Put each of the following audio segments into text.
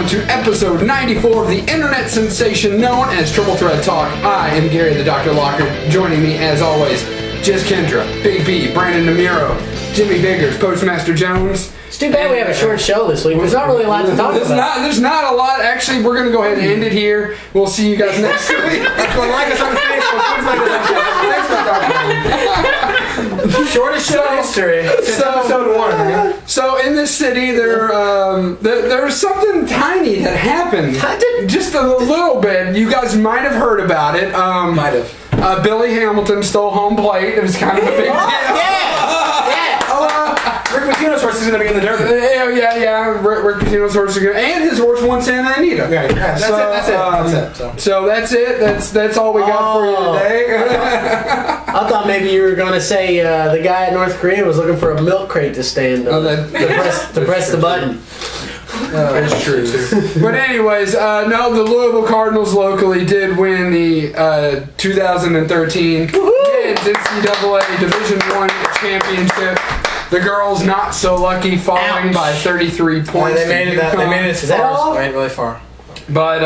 welcome to episode 94 of the internet sensation known as Triple Threat Talk. I am Gary the Dr. Locker. Joining me, as always, Just Kendra, Big B, Brandon Namiro, Jimmy Biggers, Postmaster Jones. It's too bad we have a short show this week. There's not really a lot to talk about. There's not a lot. Actually, we're going to go ahead and end it here. We'll see you guys next week. That's what like us on Facebook. Please like us on Facebook. Thanks for talking. Shortest show in history. Since episode 1. Man. So in this city, there was something tiny that happened. Just a little bit. You guys might have heard about it. Might have. Billy Hamilton stole home plate. It was kind of a big deal. Rick Pitino's horse is going to be in the Derby. Yeah. Rick Pitino's horse is going to... And his horse won Santa Anita. Yeah, that's it. So that's it. That's all we got for you today. I thought maybe you were going to say the guy in North Korea was looking for a milk crate to stand on to press the button. That's true too. But anyways, no, the Louisville Cardinals locally did win the 2013 NCAA Division I championship. The girls not so lucky, falling by 33 points. They made it. They made it really far. But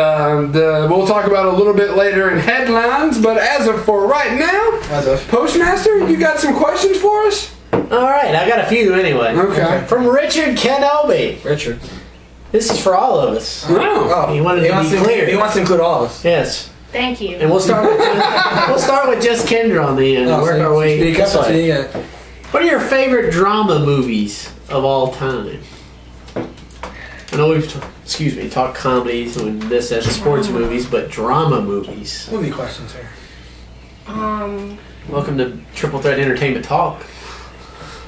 we'll talk about it a little bit later in headlines. But as of for right now, Postmaster, you got some questions for us? All right, I got a few anyway. Okay. From Richard Kenobi. Richard. This is for all of us. Oh. He wanted to be clear. He wants to include all of us. Yes. Thank you. And we'll start with just Kendra on the end and work our way. What are your favorite drama movies of all time? I know we've talked comedies and this as sports movies, but drama movies. Movie questions here. Welcome to Triple Threat Entertainment Talk.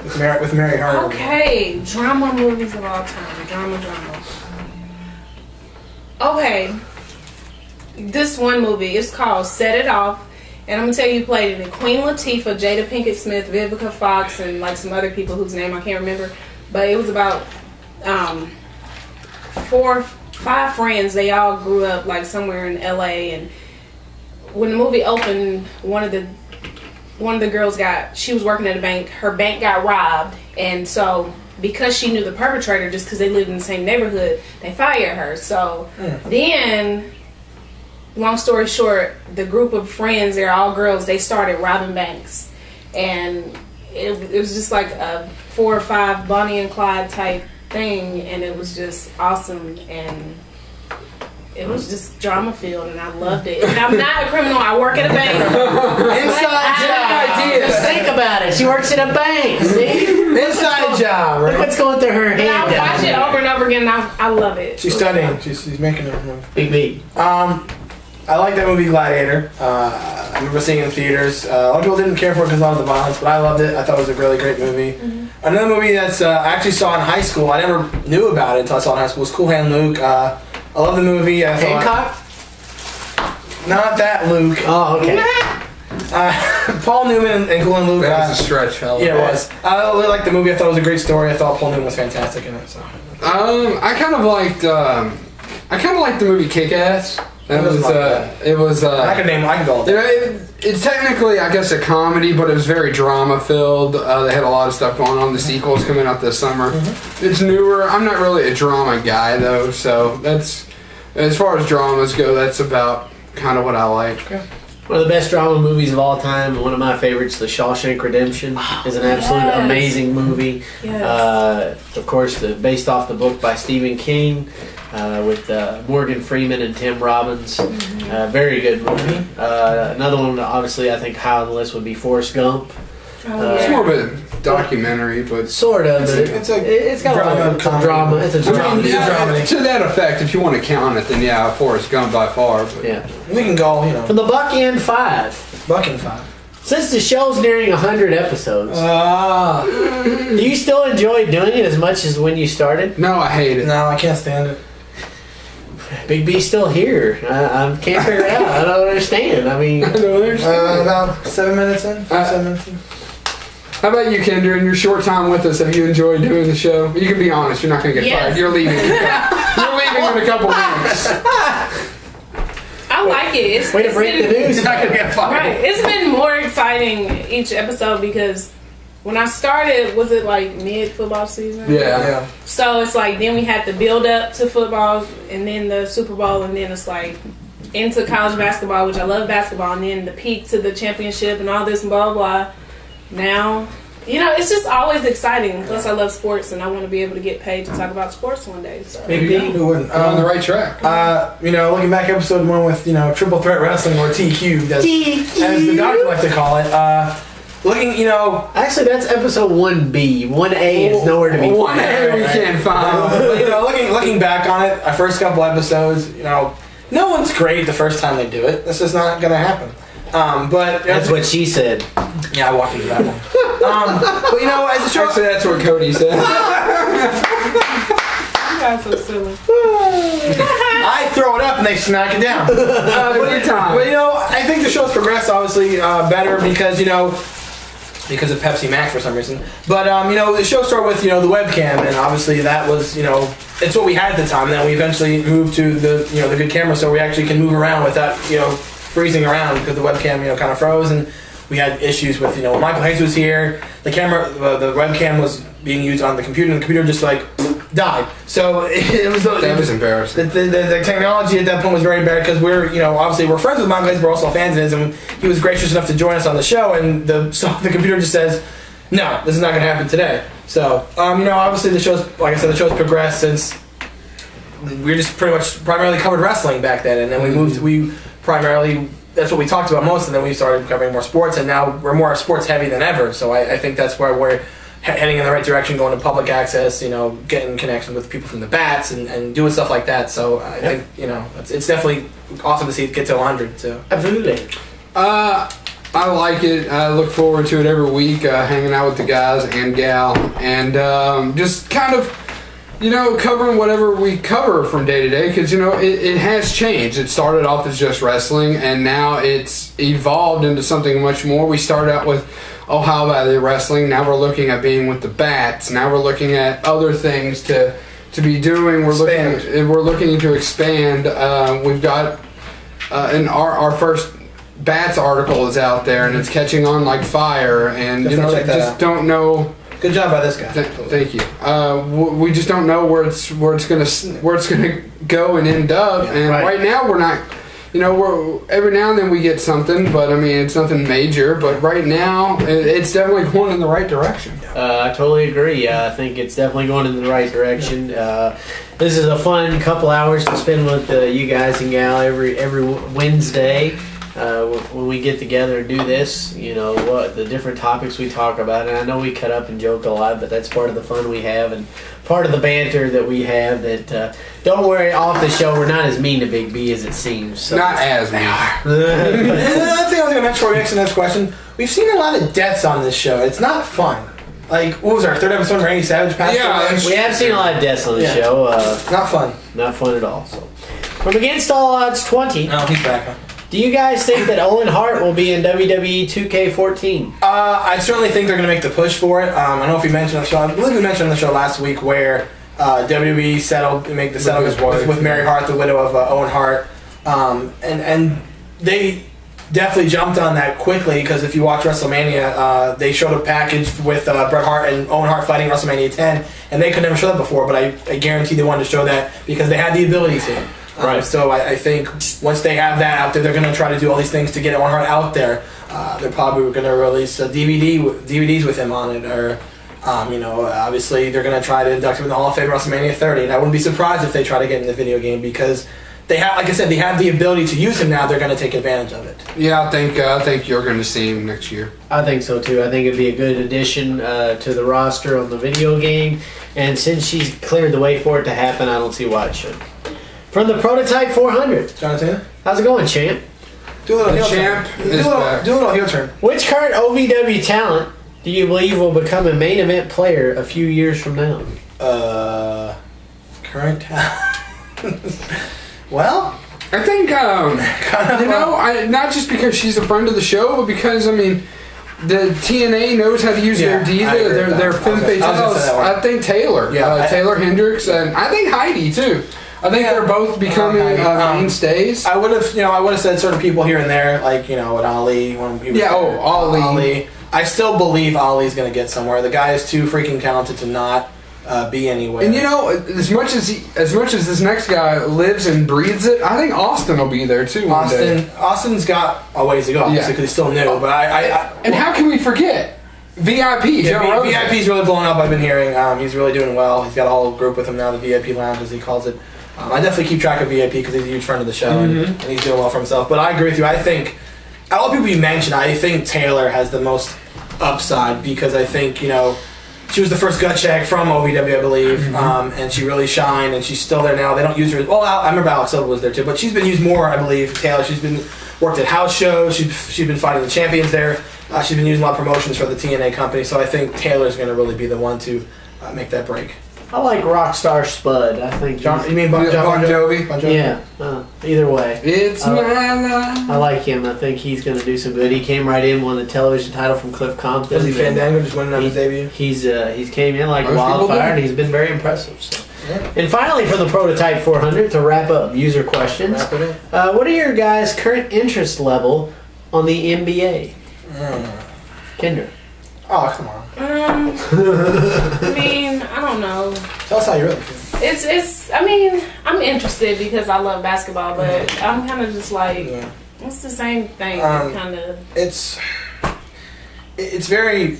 With Mary Hart. Okay, drama movies of all time. Drama. Okay, this one movie is called Set It Off. And I'm going to tell you who played it. Queen Latifah, Jada Pinkett Smith, Vivica Fox, and like some other people whose name I can't remember. But it was about 5 friends. They all grew up like somewhere in LA. And when the movie opened, one of the girls she was working at a bank. Her bank got robbed. And so because she knew the perpetrator, just because they lived in the same neighborhood, they fired her. So then... Long story short, the group of friends, they're all girls, they started robbing banks. And it was just like a 4 or 5 Bonnie and Clyde type thing, and it was just awesome, and it was just drama filled, and I loved it. And I'm not a criminal, I work at a bank. Inside job. Just think about it. She works at a bank. See? Inside job, right? What's going through her head? And I watch it over and over again, and I love it. She's studying. She's making it. Big B. I like that movie Gladiator. I remember seeing it in theaters. A lot of people didn't care for it because of all the violence, but I loved it. I thought it was a really great movie. Another movie that's I actually saw in high school. I never knew about it until I saw it in high school. Was Cool Hand Luke. I love the movie. Hancock? Not that Luke. Oh, okay. Paul Newman and Cool Hand Luke. That was a stretch, fella. Yeah, it was. I really liked the movie. I thought it was a great story. I thought Paul Newman was fantastic in it. So. I kind of liked the movie Kick-Ass. It was I can go. It's technically, I guess, a comedy, but it was very drama filled. They had a lot of stuff going on. The sequel's coming out this summer. It's newer. I'm not really a drama guy though, so that's as far as dramas go. That's about kind of what I like. Okay. One of the best drama movies of all time, one of my favorites, The Shawshank Redemption, is an absolute amazing movie. Yes. Of course, based off the book by Stephen King, with Morgan Freeman and Tim Robbins. Very good movie. Another one, obviously, I think high on the list would be Forrest Gump. It's more of a documentary, but sort of. It's got a drama. It's a drama. To that effect, if you want to count it, then yeah, Forrest Gump by far. But. Yeah, we can go. From the Buck End 5. Buck End 5. Since the show's nearing 100 episodes, do you still enjoy doing it as much as when you started? No, I hate it. No, I can't stand it. Big B's still here. I can't figure it out. I don't understand. I mean, about 7 minutes in. 7 minutes in. How about you, Kendra? In your short time with us, have you enjoyed doing the show? You can be honest. You're not going to get fired. You're leaving. You're leaving in a couple weeks. I like it. Way to break the news. You're not going to get fired. Right. It's been more exciting each episode because when I started, was it like mid-football season? Yeah. So it's like, then we had the build up to football, and then the Super Bowl, and then it's like into college basketball, which I love basketball, and then the peak to the championship and all this and blah, blah, blah. Now, you know, it's just always exciting. Plus, I love sports, and I want to be able to get paid to talk about sports one day. So. Who wouldn't? On the right track. You know, looking back, episode 1 with, you know, Triple Threat Wrestling, or TQ, as the doctor likes to call it. Looking, you know... Actually, that's episode 1B. 1A is nowhere to be found. 1A we can't find. But, you know, looking back on it, our first couple episodes, you know, no one's great the first time they do it. That's just not going to happen. But that's what she said. Yeah, I walked into that one. But you know, as a show, actually, that's what Cody said. You guys so silly. I throw it up and they smack it down. But you know, I think the show's progressed obviously better because you know. Because of Pepsi Max for some reason. But, you know, the show started with, you know, the webcam, and obviously that was, you know, it's what we had at the time. And then we eventually moved to the, you know, the good camera so we actually can move around without, you know, freezing around because the webcam, you know, kind of froze. And we had issues with, you know, when Michael Hayes was here, the camera, the webcam was being used on the computer, and the computer just, like, died. So it was... That was embarrassing. The technology at that point was very bad because we're, you know, obviously we're friends with Michael Hayes, but we're also fans of his, and he was gracious enough to join us on the show, and the computer just says, no, this is not going to happen today. So, you know, obviously the show's, like I said, the show's progressed since we just primarily covered wrestling back then, and then we primarily, that's what we talked about most, and then we started covering more sports, and now we're more sports heavy than ever, so I think that's where we're heading in the right direction, going to public access, you know, getting connection with people from the bats and doing stuff like that. So I think, you know, it's definitely awesome to see it get to 100. So. Absolutely. I like it. I look forward to it every week, hanging out with the guys and gal, and just kind of, you know, covering whatever we cover from day to day, because, you know, it has changed. It started off as just wrestling, and now it's evolved into something much more. We started out with Ohio Valley Wrestling. Now we're looking at being with the Bats. Now we're looking at other things to be doing. We're looking to expand. We've got our first Bats article is out there, and it's catching on like fire. And you know, don't know. Good job by this guy. Thank you. We just don't know where it's gonna go and end up. And right now we're not. You know, every now and then we get something, but I mean, it's nothing major. But right now, it's definitely going in the right direction. I totally agree. I think it's definitely going in the right direction. This is a fun couple hours to spend with you guys and gal every Wednesday. When we get together and do this, you know, what the different topics we talk about. And I know we cut up and joke a lot, but that's part of the fun we have and part of the banter that we have. That don't worry, off the show, we're not as mean to Big B as it seems. So. Not as mean. Another thing I was going to mention before we next next question, we've seen a lot of deaths on this show. It's not fun. Like, what was our third episode when Randy Savage passed away? We have seen a lot of deaths on the show. Not fun. Not fun at all. So, from Against All Odds 20. Oh, he's back, huh? Do you guys think that Owen Hart will be in WWE 2K14? I certainly think they're going to make the push for it. I don't know if we mentioned on the show. I believe we mentioned on the show last week where WWE settled to make the settlement with Mary Hart, the widow of Owen Hart, and they definitely jumped on that quickly because if you watch WrestleMania, they showed a package with Bret Hart and Owen Hart fighting WrestleMania 10, and they could never show that before. But I guarantee they wanted to show that because they had the ability to. Right. So I think once they have that out there, they're going to try to do all these things to get Owen Hart out there. They're probably going to release DVDs with him on it, or you know, obviously they're going to try to induct him in the Hall of Fame WrestleMania 30. And I wouldn't be surprised if they try to get in the video game because they have, like I said, they have the ability to use him now. They're going to take advantage of it. Yeah, I think you're going to see him next year. I think so too. I think it'd be a good addition to the roster on the video game, and since she's cleared the way for it to happen, I don't see why it should. From the Prototype 400. Jonathan? How's it going, champ? Do a little heel turn. Do a little heel turn. Which current OVW talent do you believe will become a main event player a few years from now? Current talent? Well, I think, you know, not just because she's a friend of the show, but because, I mean, the TNA knows how to use their diva, their femme fatales. I think Taylor. Yeah, Taylor Hendricks, and I think Heidi, too. I think they're both becoming mainstays. I would have said certain people here and there, like, you know, with Ali. Ali. I still believe Ollie's going to get somewhere. The guy is too freaking talented to not be anywhere. And you know, as much as this next guy lives and breathes it, I think Austin will be there too. Austin's got a ways to go, obviously, because he's still new. But and how can we forget VIP? Yeah, VIP's really blowing up. I've been hearing he's really doing well. He's got a whole group with him now, the VIP Lounge, as he calls it. I definitely keep track of VIP because he's a huge friend of the show and he's doing well for himself. But I agree with you. I think all the people you mentioned, I think Taylor has the most upside because I think she was the first gut check from OVW, I believe, and she really shined, and she's still there now. They don't use her. Well, I remember Alex Silva was there too, but she's been used more, I believe. Taylor, she's been worked at house shows. She's been fighting the champions there. She's been using a lot of promotions for the TNA company, so I think Taylor's going to really be the one to make that break. I like Rockstar Spud. I think. You mean Bon Jovi? Yeah. Either way. It's my life. I like him. I think he's going to do some good. He came right in, won the television title from Cliff Compton. Was he Fandango just winning on his debut? He's came in like wildfire, and he's been very impressive. So. Yeah. And finally, for the Prototype 400, to wrap up user questions, what are your guys' current interest level on the NBA? Kendra. Oh, come on. I mean, I don't know. Tell us how you really feel. It's. I mean, I'm interested because I love basketball, but I'm kind of just like, it's the same thing. Kind of. It's very.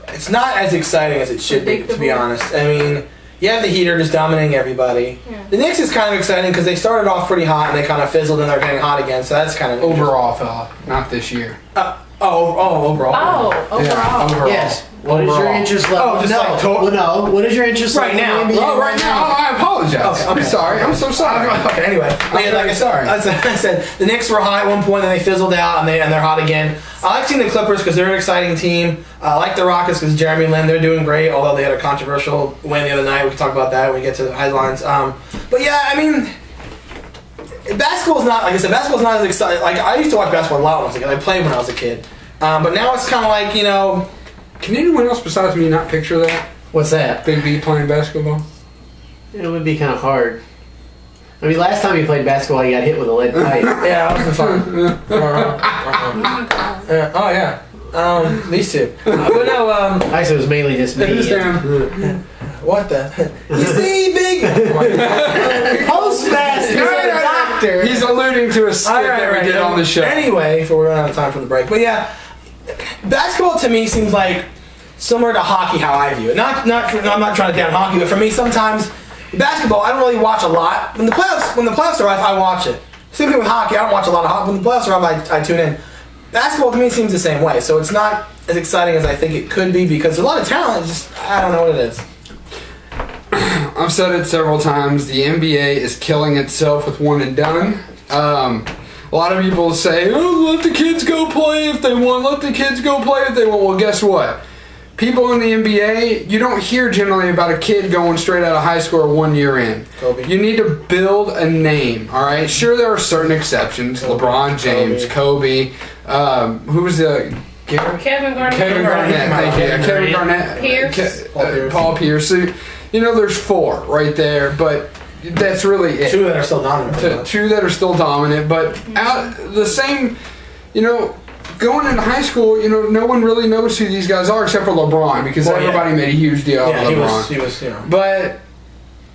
It's not as exciting as it should be, to be honest. I mean, you have the Heat are just dominating everybody. Yeah. The Knicks is kind of exciting because they started off pretty hot and they kind of fizzled and they're getting hot again. So that's kind of overall, fella, not this year. Overall. Overall. Yes. What is your interest level? What is your interest level now? Right now. Oh, I apologize. Okay. I'm sorry. I'm so sorry. Okay. Anyway, like I said, the Knicks were hot at one point, then they fizzled out, and they're hot again. I like seeing the Clippers because they're an exciting team. I like the Rockets because Jeremy Lin, they're doing great. Although they had a controversial win the other night, we can talk about that when we get to the headlines. But yeah, I mean. Basketball's not, like I said, basketball's not as exciting. Like, I used to watch basketball a lot when I was a kid. I played when I was a kid. But now it's kind of like, Can anyone else besides me not picture that? What's that? Big B playing basketball? It would be kind of hard. I mean, last time he played basketball, he got hit with a lead pipe. Yeah, that was fun. Oh, yeah. These two. But no, actually, it was mainly just me. What the? You see, big PostMaster, doctor. He's alluding to a skit that we did on the show. Anyway, before we run out of time for the break. But yeah, basketball to me seems like similar to hockey, how I view it. I'm not trying to down hockey, but for me, sometimes basketball I don't really watch a lot. When the playoffs are off, I watch it. Same thing with hockey. I don't watch a lot of hockey. When the playoffs are off, I tune in. Basketball to me seems the same way. So it's not as exciting as I think it could be because there's a lot of talent. Just I don't know what it is. I've said it several times. The NBA is killing itself with one and done. A lot of people say, "Oh, let the kids go play if they want. Let the kids go play if they want." Well, guess what? People in the NBA, you don't hear generally about a kid going straight out of high school or 1 year in. Kobe. You need to build a name. All right. Sure, there are certain exceptions. LeBron James, Kobe. Who was the? Kevin Garnett. Thank you. Kevin Garnett. Pierce. Paul Pierce. So, there's 4 right there, but that's really it. 2 that are still dominant. 2 that are still dominant, but the same, going into high school, no one really knows who these guys are except for LeBron because everybody made a huge deal out of LeBron. He was. But,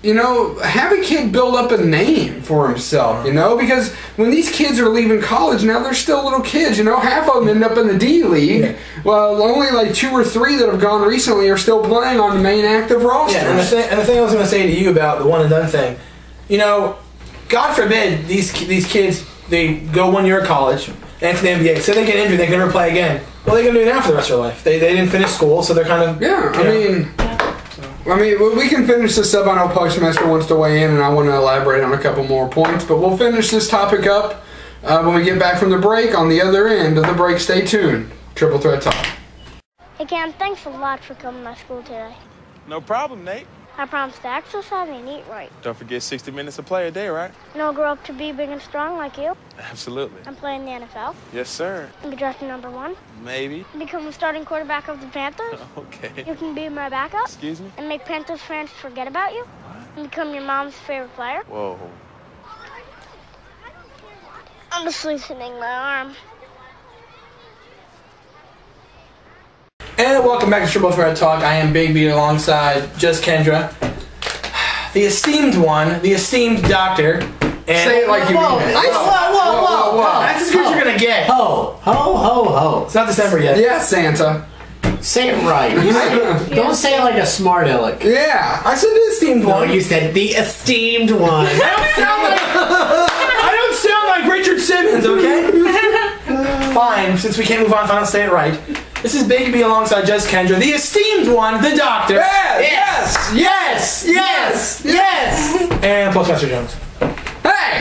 have a kid build up a name for himself, because when these kids are leaving college now, they're still little kids, half of them end up in the D League. Yeah. Well, only like 2 or 3 that have gone recently are still playing on the main active roster. Yeah, and the thing I was going to say to you about the one and done thing, God forbid these kids, they go 1 year of college, enter the NBA, so they get injured, they can never play again. Well, they're going to do that for the rest of their life. They didn't finish school, so they're kind of... Yeah, I mean, we can finish this up. I know PostMaster wants to weigh in, and I want to elaborate on a couple more points, but we'll finish this topic up when we get back from the break. On the other end of the break, stay tuned. Triple Threat Talk. Hey, Cam, thanks a lot for coming to my school today. No problem, Nate. I promise to exercise and eat right. Don't forget 60 minutes of play a day, right? And I'll grow up to be big and strong like you. Absolutely. And play in the NFL. Yes, sir. And be drafted #1. Maybe. Become the starting quarterback of the Panthers. Okay. You can be my backup. Excuse me? And make Panthers fans forget about you. What? And become your mom's favorite player. Whoa. I'm just loosening my arm. And welcome back to Triple Threat Talk. I am Big B alongside Just Kendra, the esteemed one, the esteemed doctor. And say it like you mean it. Whoa. That's as good as you're gonna get. Ho. It's not December yet. Yeah, Santa. Say it right. Don't say it like a smart aleck. Yeah. I said the esteemed one. No, you said the esteemed one. I don't sound like Richard Simmons, okay? Fine, since we can't move on, I'll say it right. This is Big B alongside Just Kendra, the esteemed one, the doctor. Yes. And PostMaster Jones. Hey.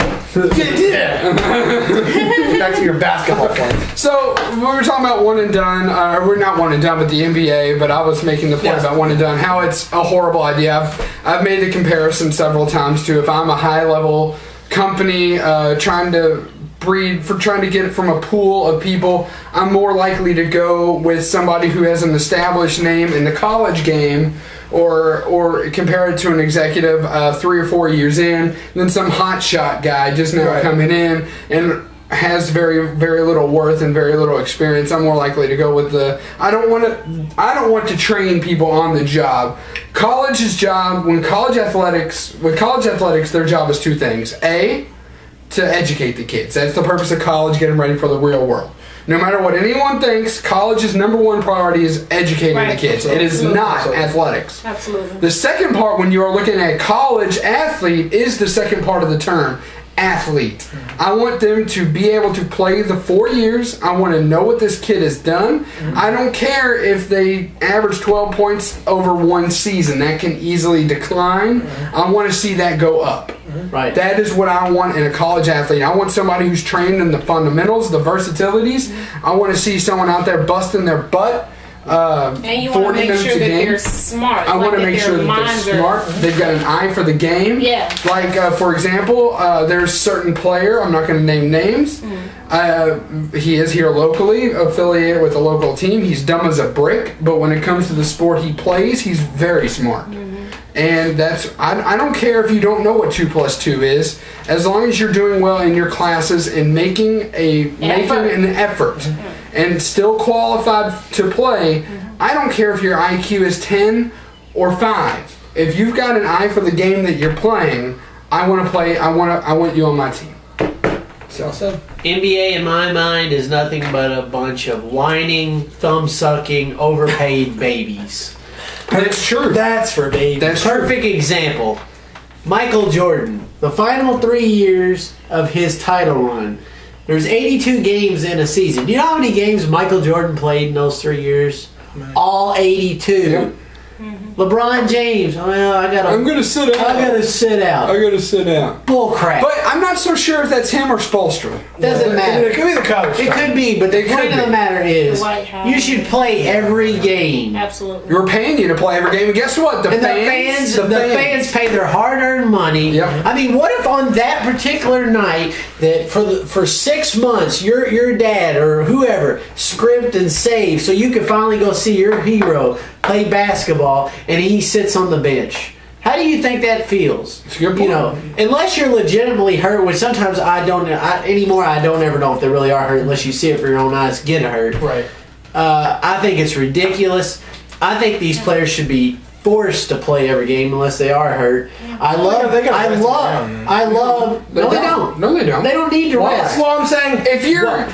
Back to your basketball point. So we were talking about one and done. We're not one and done, but the NBA. But I was making the point about one and done. How it's a horrible idea. I've made the comparison several times to if I'm a high level company trying to get it from a pool of people, I'm more likely to go with somebody who has an established name in the college game, or compare it to an executive 3 or 4 years in, than some hotshot guy just now coming in and has very, very little worth and very little experience. I'm more likely to go with the. I don't want to train people on the job. College's job, with college athletics, their job is two things: A, to educate the kids. That's the purpose of college, get them ready for the real world. No matter what anyone thinks, college's #1 priority is educating the kids. It is not athletics. Absolutely. The second part, when you are looking at college athlete, is the second part of the term, athlete. I want them to be able to play the 4 years. I want to know what this kid has done. I don't care if they average 12 points over one season. That can easily decline. I want to see that go up. Right. That is what I want in a college athlete. I want somebody who's trained in the fundamentals, the versatilities. I want to see someone out there busting their butt. And you want to make sure that they're smart. I want to make sure that they're smart. They've got an eye for the game. Yeah. Like, for example, there's a certain player, I'm not going to name names. He is here locally, affiliated with a local team. He's dumb as a brick, but when it comes to the sport he plays, he's very smart. And that's, I don't care if you don't know what 2 + 2 is, as long as you're doing well in your classes and making an effort and still qualified to play. I don't care if your IQ is 10 or 5. If you've got an eye for the game that you're playing, I want to play. I want you on my team. So NBA, in my mind, is nothing but a bunch of whining, thumb-sucking, overpaid babies. That's true. That's for babies. That's Perfect example. Michael Jordan. The final 3 years of his title run. There's 82 games in a season. Do you know how many games Michael Jordan played in those 3 years? All 82. Yep. LeBron James. I'm gonna sit out. I gotta sit out. Bull crap. But I'm not so sure if that's him or Spoelstra. Doesn't matter. It could be the coach. It could be, but the point of the matter is, you should play every game. Absolutely. We're paying you to play every game, and guess what? The fans pay their hard-earned money. Yep. I mean, what if on that particular night that for 6 months your dad or whoever scrimped and saved so you could finally go see your hero play basketball and he sits on the bench? How do you think that feels? It's a good point. You know, unless you're legitimately hurt, which sometimes I don't ever know if they really are hurt unless you see it for your own eyes, get hurt. Right. I think it's ridiculous. I think these players should be forced to play every game unless they are hurt. No, they don't. No, they don't. They don't need to rest. Well, I'm saying If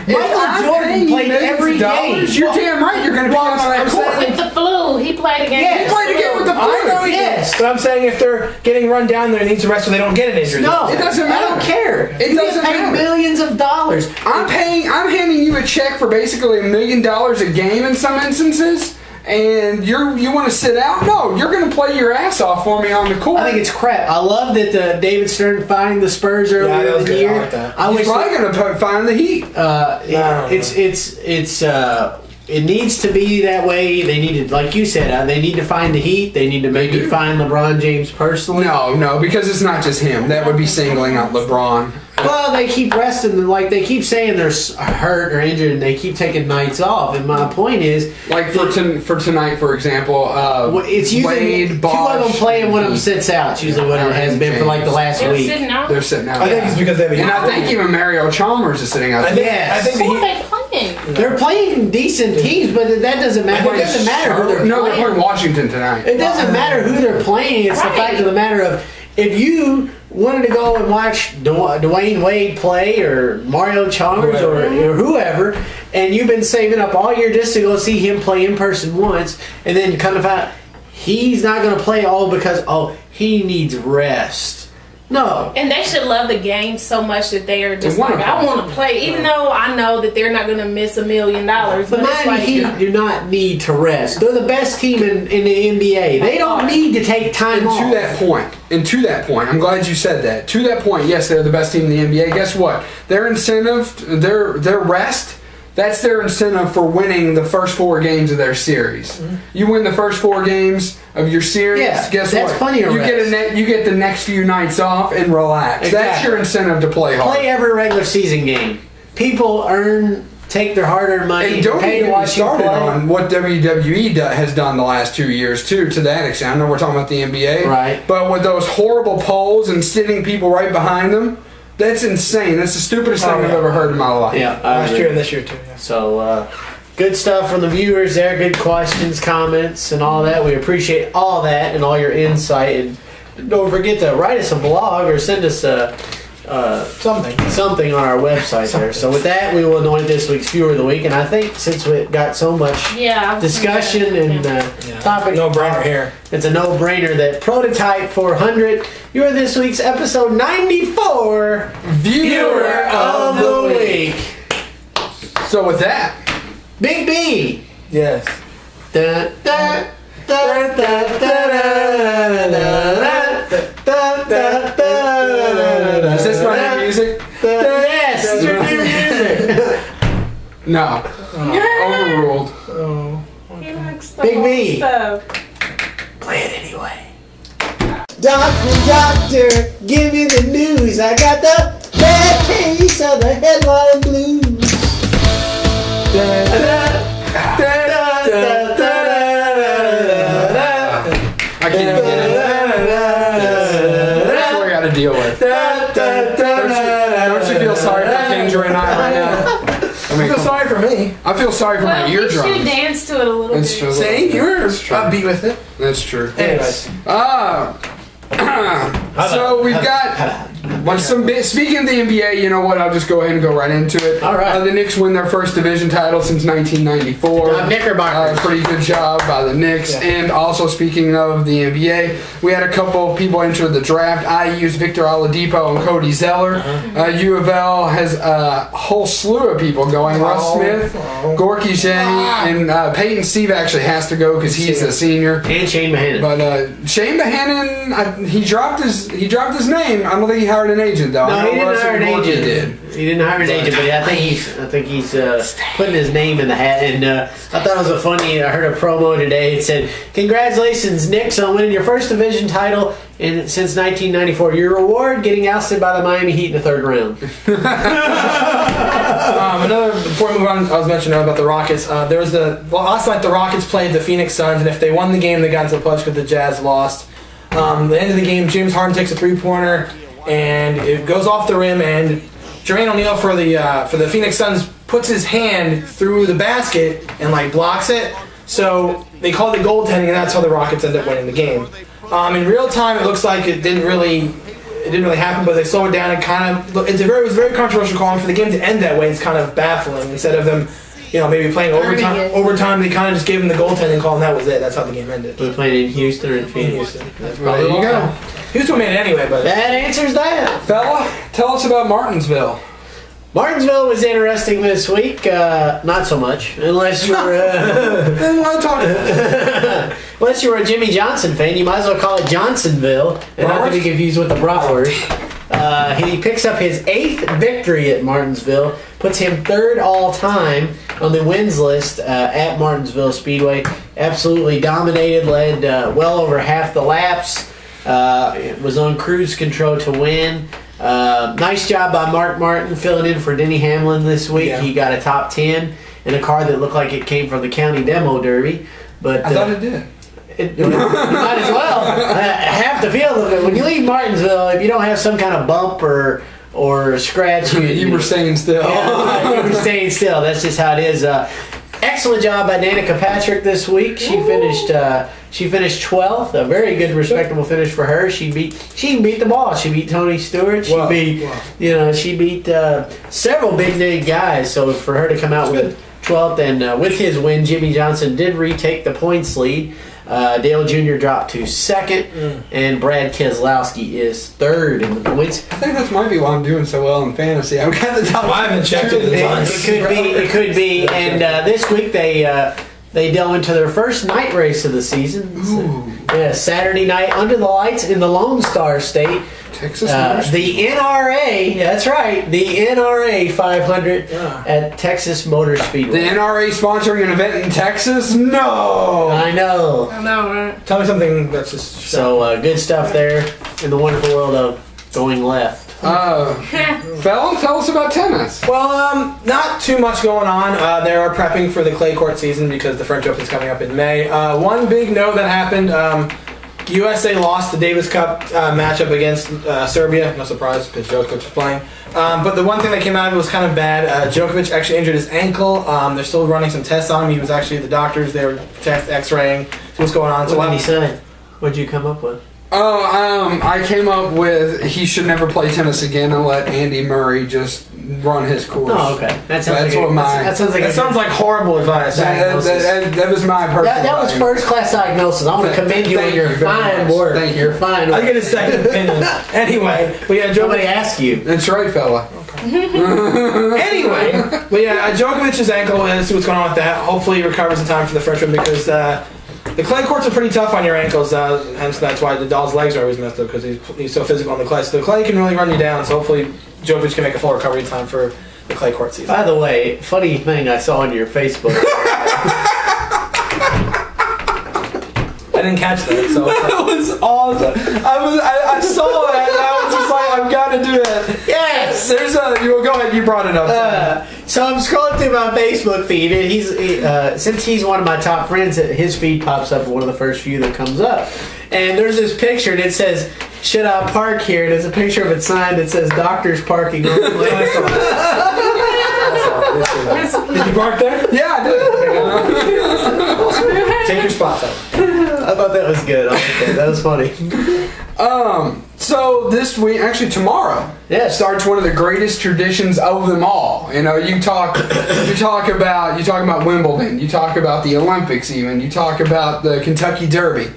Michael Jordan played every game. You're damn right. You're going to be on that court. With the flu, he played again. Yes. He played again with the flu. I know he did. But I'm saying if they're getting run down there and need to rest so they don't get an injury. No, It doesn't I matter. don't care. It doesn't get paid matter. millions of dollars. I'm handing you a check for basically $1 million a game in some instances, and you want to sit out? No, you're going to play your ass off for me on the court. I think it's crap. I love that David Stern fighting the Spurs earlier in the year. I like that. He's probably going to find the Heat. It needs to be that way. They need to, like you said, they need to find the Heat. They need to maybe find LeBron James personally. No, because it's not just him. That would be singling out LeBron. Well, they keep resting. Like they keep saying they're hurt or injured, and they keep taking nights off. And my point is, like for tonight, for example, it's usually Wade, two Bosh, of them play and one of them sits out. It's usually what it has been for like the last They're week. sitting out. They're sitting out. I think it's because they have a and I think even Mario Chalmers is sitting out. Yes. I think Who are they playing? playing? They're playing decent teams, but that doesn't matter. It doesn't matter who they're playing. No, they're playing Washington tonight. It doesn't matter who they're playing. It's the fact of the matter of if you wanted to go and watch Dwayne Wade play or Mario Chalmers or whoever, and you've been saving up all year just to go see him play in person once, and then kind of out, he's not going to play all because, he needs rest. No. And they should love the game so much that they are just like, I want to play, even though I know that they're not going to miss $1 million. But Miami Heat do not need to rest. They're the best team in the NBA. They don't need to take time off. And to that point, I'm glad you said that. To that point, yes, they're the best team in the NBA. Guess what? Their incentive, their rest, that's their incentive for winning the first 4 games of their series. Mm-hmm. You win the first 4 games of your series, guess what? That's plenty of rest. You get the next few nights off and relax. Exactly. That's your incentive to play hard. Play every regular season game. People take their hard-earned money and don't pay get to watch started on what WWE has done the last 2 years too. To that extent, I know we're talking about the NBA, right? But with those horrible polls and sitting people right behind them. That's insane. That's the stupidest thing I've ever heard in my life. Yeah, last year and this year too. Yeah. So, good stuff from the viewers there. Good questions, comments, and all that. We appreciate all that and all your insight. And don't forget to write us a blog or send us something on our website there. So with that, we will anoint this week's Viewer of the Week. And I think since we got so much discussion and topic, no-brainer here. It's a no-brainer that Prototype 400, you are this week's episode 94 Viewer of the Week. So with that, Big B. Yes. Da, da, da, da, da, da, da, da, da, da. Is this my new music? Yes, it's your new music. No. Overruled. Oh. Big B. Play it anyway. Doctor, give me the news. I got the bad case of the headline blues. Da, da, da, da, da, da, da. I can't even get it. That's what I got to deal with. Don't you feel sorry for Kendra and I right now? I feel sorry for me. I feel sorry for my eardrums. You should dance to it a little bit. True. See, you were upbeat with it. That's true. Anyways. So we've got speaking of the NBA, you know what? I'll just go ahead and go right into it. All right. The Knicks win their first division title since 1994. Knickerbockers. Pretty good job by the Knicks. Yeah. And also speaking of the NBA, we had a couple of people enter the draft. I used Victor Oladipo and Cody Zeller. U of L has a whole slew of people going. Russ Smith, Gorky Shea, and Peyton Steve actually has to go because he's a senior. And Shane Mahannon. But Shane Mahannon, he dropped his name. I don't think he hired an agent though. No, he didn't hire an agent. He didn't hire an agent, but I think he's putting his name in the hat. And I thought it was funny. I heard a promo today. It said, "Congratulations, Knicks, on winning your first division title since 1994. Your reward: getting ousted by the Miami Heat in the 3rd round." Before we move on, I was mentioning about the Rockets. There was last night the Rockets played the Phoenix Suns, and if they won the game, they got into the playoffs because the Jazz lost. The end of the game, James Harden takes a 3-pointer, and it goes off the rim, and Jermaine O'Neal for the Phoenix Suns puts his hand through the basket and blocks it. So they called it goaltending, and that's how the Rockets end up winning the game. In real time, it looks like it didn't really happen, but they slowed it down and it was a very controversial call. And for the game to end that way, it's kind of baffling. Instead of them, maybe playing overtime, they kind of just gave him the goaltending call, and that was it. That's how the game ended. We played in Houston or in Phoenix. That's probably there you go. Houston made it anyway, but that answers that. Fella, tell us about Martinsville. Martinsville was interesting this week. Not so much, unless you're unless you were a Jimmy Johnson fan. You might as well call it Johnsonville, and not to be confused with the bratwurst. He picks up his 8th victory at Martinsville, puts him 3rd all-time on the wins list at Martinsville Speedway. Absolutely dominated, led well over half the laps. Was on cruise control to win. Nice job by Mark Martin filling in for Denny Hamlin this week. Yeah. He got a top 10 in a car that looked like it came from the county demo derby. But I thought it did. It might as well. Half the field of it. When you leave Martinsville, if you don't have some kind of bump or or scratch you. You were staying still. Yeah, you were staying still. That's just how it is. Excellent job by Danica Patrick this week. She finished 12th. A very good, respectable finish for her. She beat the boss. She beat Tony Stewart. She beat several big name guys. So for her to come out with 12th, and with his win, Jimmy Johnson did retake the points lead. Dale Jr. dropped to 2nd, and Brad Keselowski is 3rd in the points. I think that might be why I'm doing so well in fantasy. I've got the top. I haven't checked it. It could be. And this week they delve into their first night race of the season. Yeah, Saturday night under the lights in the Lone Star State. Texas the NRA, that's right, the NRA 500 at Texas Motor Speedway. The NRA sponsoring an event in Texas? No! I know. I know, right? Tell me something that's just... So, good stuff there in the wonderful world of going left. Fallon, tell us about tennis. Well, not too much going on. They are prepping for the clay court season because the French Open's coming up in May. One big note that happened... USA lost the Davis Cup matchup against Serbia. No surprise, because Djokovic was playing. But the one thing that came out of it was kind of bad. Djokovic actually injured his ankle. They're still running some tests on him. He was actually at the doctors. They were x-raying. So what's going on? What did he say? What did you come up with? I came up with he should never play tennis again and let Andy Murray just run his course. Oh, okay. That sounds like horrible advice. That was my personal. That was first class diagnosis. I want to commend you on your fine work. Thank you. Your fine work. I get a second opinion. Anyway, but yeah, somebody asked you. That's right, fella. Anyway, but yeah, Djokovic's ankle. Let's see what's going on with that. Hopefully, he recovers in time for the French Open because. The clay courts are pretty tough on your ankles, hence that's why the doll's legs are always messed up because he's so physical on the clay. So the clay can really run you down. So hopefully Djokovic can make a full recovery time for the clay court season. By the way, funny thing I saw on your Facebook. I didn't catch that. So that was awesome. I saw that and I was just like, I've got to do it. Yes. There's go ahead. You brought it up. So I'm scrolling through my Facebook feed, and since he's one of my top friends, his feed pops up one of the first few that comes up. And there's this picture, and it says, "Should I park here?" And there's a picture of it signed that says "Doctors Parking Only." Did you park there? Yeah, I did. Take your spot though. I thought that was good. That was funny. So this week, actually tomorrow, starts one of the greatest traditions of them all. You know, you talk about Wimbledon, you talk about the Olympics, even you talk about the Kentucky Derby.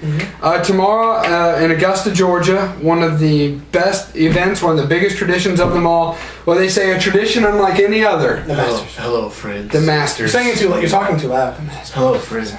Tomorrow in Augusta, Georgia, one of the best events, one of the biggest traditions of them all. Well, they say a tradition unlike any other. The Masters. Hello, friends. The Masters. You're saying it too loud. You're talking too loud. Hello, friends.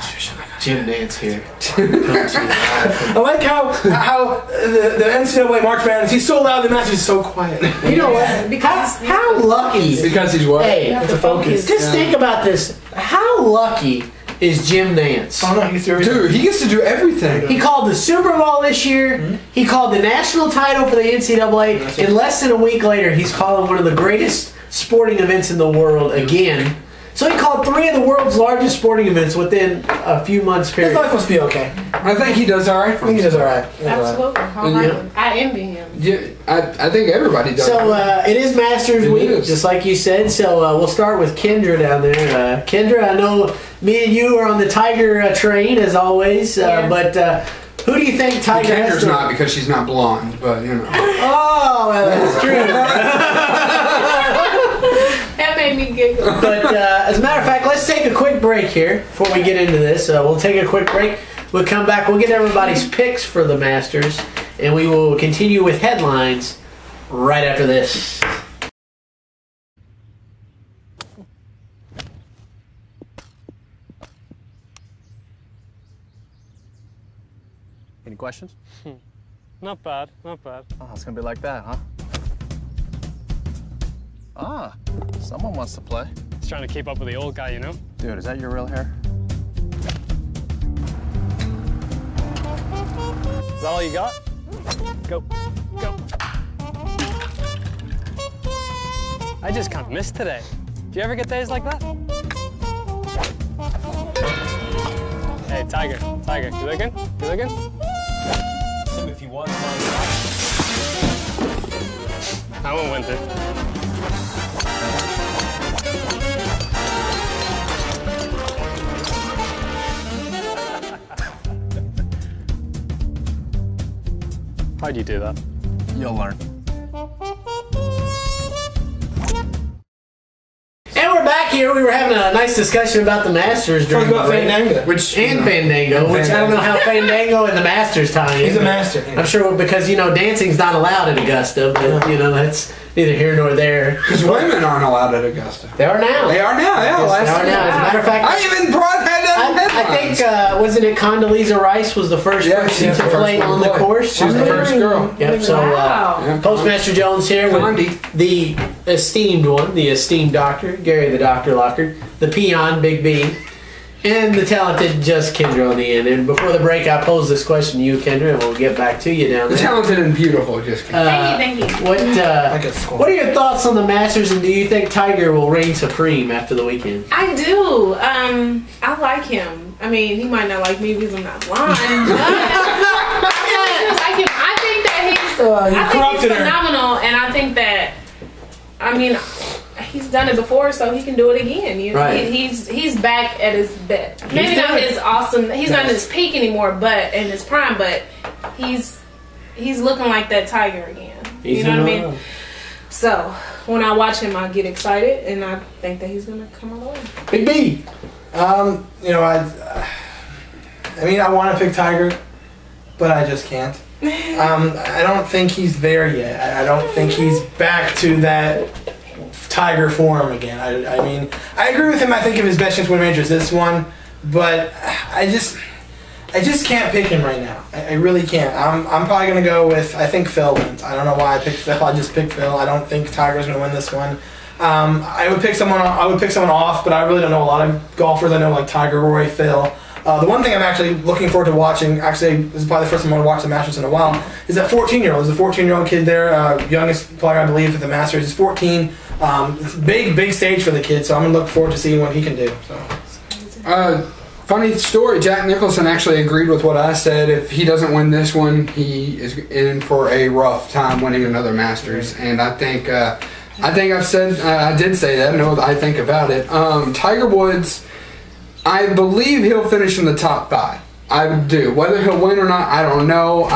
Jim Nance here. I like how the NCAA March Madness, he's so loud, the Masters is so quiet. You know what? Because how lucky. Because he's what? Hey, it's a focus. Just think about this. How lucky is Jim Nance? Oh, no, dude, he gets to do everything. He called the Super Bowl this year. He called the national title for the NCAA. And less than a week later, he's calling one of the greatest sporting events in the world again. So he called 3 of the world's largest sporting events within a few months period. His life must be okay. I think he does all right. I think he does all right. Absolutely. I envy him. Yeah, I think everybody does. So it is Masters Week, just like you said. So we'll start with Kendra down there. Kendra, I know me and you are on the Tiger train as always, but who do you think Tiger has Kendra's not because she's not blonde, but you know. Oh, well, that's true. That made me giggle. But as a matter of fact, let's take a quick break here before we get into this. We'll take a quick break. We'll come back. We'll get everybody's picks for the Masters, and we will continue with headlines right after this. Any questions? Not bad, not bad. Oh, it's gonna be like that, huh? Ah, someone wants to play. Just trying to keep up with the old guy, you know? Dude, is that your real hair? Is that all you got? Go, go. I just can't miss today. Do you ever get days like that? Hey, Tiger, Tiger, you looking? You looking? If you want, I won't win this. Why'd you do that? You'll learn. And we're back here. We were having a nice discussion about the Masters during the break. Fandango. Fandango, which I don't know how Fandango and the Masters tie in. He's a master. I'm sure because, you know, dancing's not allowed at Augusta, but, you know, that's neither here nor there. Because women aren't allowed at Augusta. They are now. They are now, yeah. Yes, they are now. As a matter of fact, I even brought that I think, wasn't it Condoleezza Rice was the first person to play on the course? She was the first girl. Yep, so Postmaster Jones here with the esteemed one, the esteemed doctor, Gary the Doctor Locker, the peon, Big B, and the talented Just Kendra on the end. And before the break, I posed this question to you, Kendra, and we'll get back to you down there. The talented and beautiful Just Kendra. Thank you. What are your thoughts on the Masters, and do you think Tiger will reign supreme after the weekend? I do. I like him. I mean, he might not like me because I'm not blonde. But I like him. I think that he's phenomenal, and I think that, I mean, he's done it before, so he can do it again. He's back at his best. Maybe not his awesome. He's not in his peak anymore, but in his prime. But he's looking like that Tiger again. You know what I mean? So when I watch him, I get excited, and I think that he's gonna come all the way. Big B. You know, I mean, I want to pick Tiger, but I just can't. I don't think he's there yet. I don't think he's back to that Tiger form again. I mean, I agree with him. I think if his best chance to win major is this one, but I just can't pick him right now. I really can't. I'm probably gonna go with, I think Phil wins. I don't know why I picked Phil. I just picked Phil. I don't think Tiger's gonna win this one. I would pick someone off, but I really don't know a lot of golfers. I know like Tiger, Rory, Phil. The one thing I'm actually looking forward to watching, actually this is probably the first time I'm going to watch the Masters in a while, is that 14-year-old. There's a 14-year-old kid there, youngest player I believe at the Masters. He's 14. It's a big stage for the kid, so I'm going to look forward to seeing what he can do. So. Funny story, Jack Nicholson actually agreed with what I said. If he doesn't win this one, he is in for a rough time winning another Masters. And I think I've said, I did say that, I know what I think about it. Tiger Woods, I believe he'll finish in the top 5. I do. Whether he'll win or not, I don't know.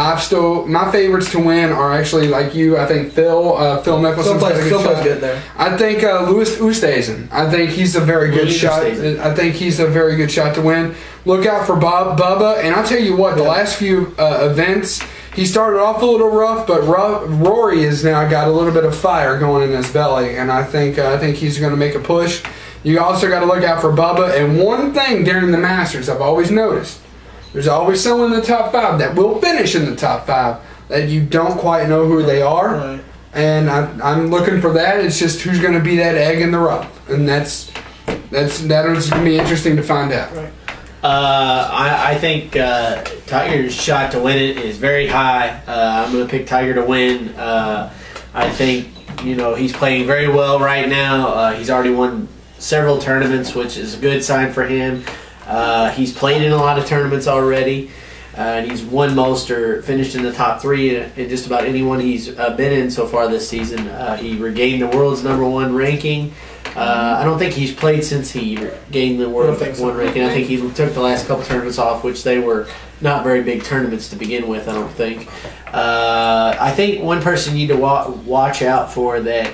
My favorites to win are actually, like you, I think Phil Mickelson plays good there. I think Louis Oosthuizen. I think he's a very good shot. I think he's a very good shot to win. Look out for Bubba, and I'll tell you what, the last few events, he started off a little rough, but Rory has now got a little bit of fire going in his belly, and I think he's going to make a push. You also got to look out for Bubba. And one thing during the Masters I've always noticed, there's always someone in the top 5 that will finish in the top 5 that you don't quite know who they are. Right. And I'm looking for that. It's just who's going to be that egg in the rough, and that's going to be interesting to find out. Right. I think Tiger's shot to win it is very high. I'm going to pick Tiger to win. I think, you know, he's playing very well right now. He's already won several tournaments, which is a good sign for him. He's played in a lot of tournaments already, and he's won most or finished in the top 3 in just about any one he's been in so far this season. He regained the world's #1 ranking. I don't think he's played since he gained the world #1 ranking. I think he took the last couple tournaments off, which they were not very big tournaments to begin with, I don't think. I think one person you need to watch out for that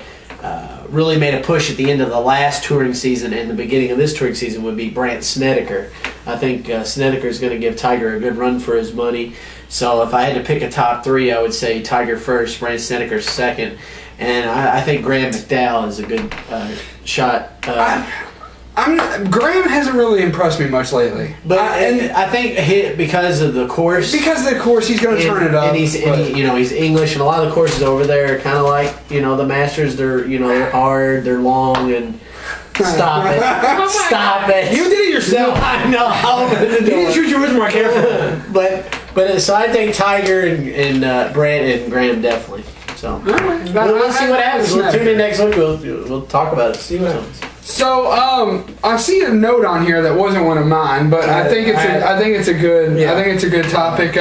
really made a push at the end of the last touring season and the beginning of this touring season would be Brandt Snedeker. I think Snedeker is going to give Tiger a good run for his money. So if I had to pick a top 3, I would say Tiger first, Brandt Snedeker second, and I think Graham McDowell is a good shot. Graham hasn't really impressed me much lately. But I think because of the course. Because of the course, he's going to turn it up. And he's English, and a lot of the courses over there are kind of like, the Masters. They're they're hard, they're long, and stop it, stop it. You did it yourself. I know. You need to choose your words more carefully. But so I think Tiger and Brandt and Graham definitely. So we'll see what happens. We'll tune in next week. We'll talk about it. See what happens. So, I see a note on here that wasn't one of mine, but I think it's a good topic.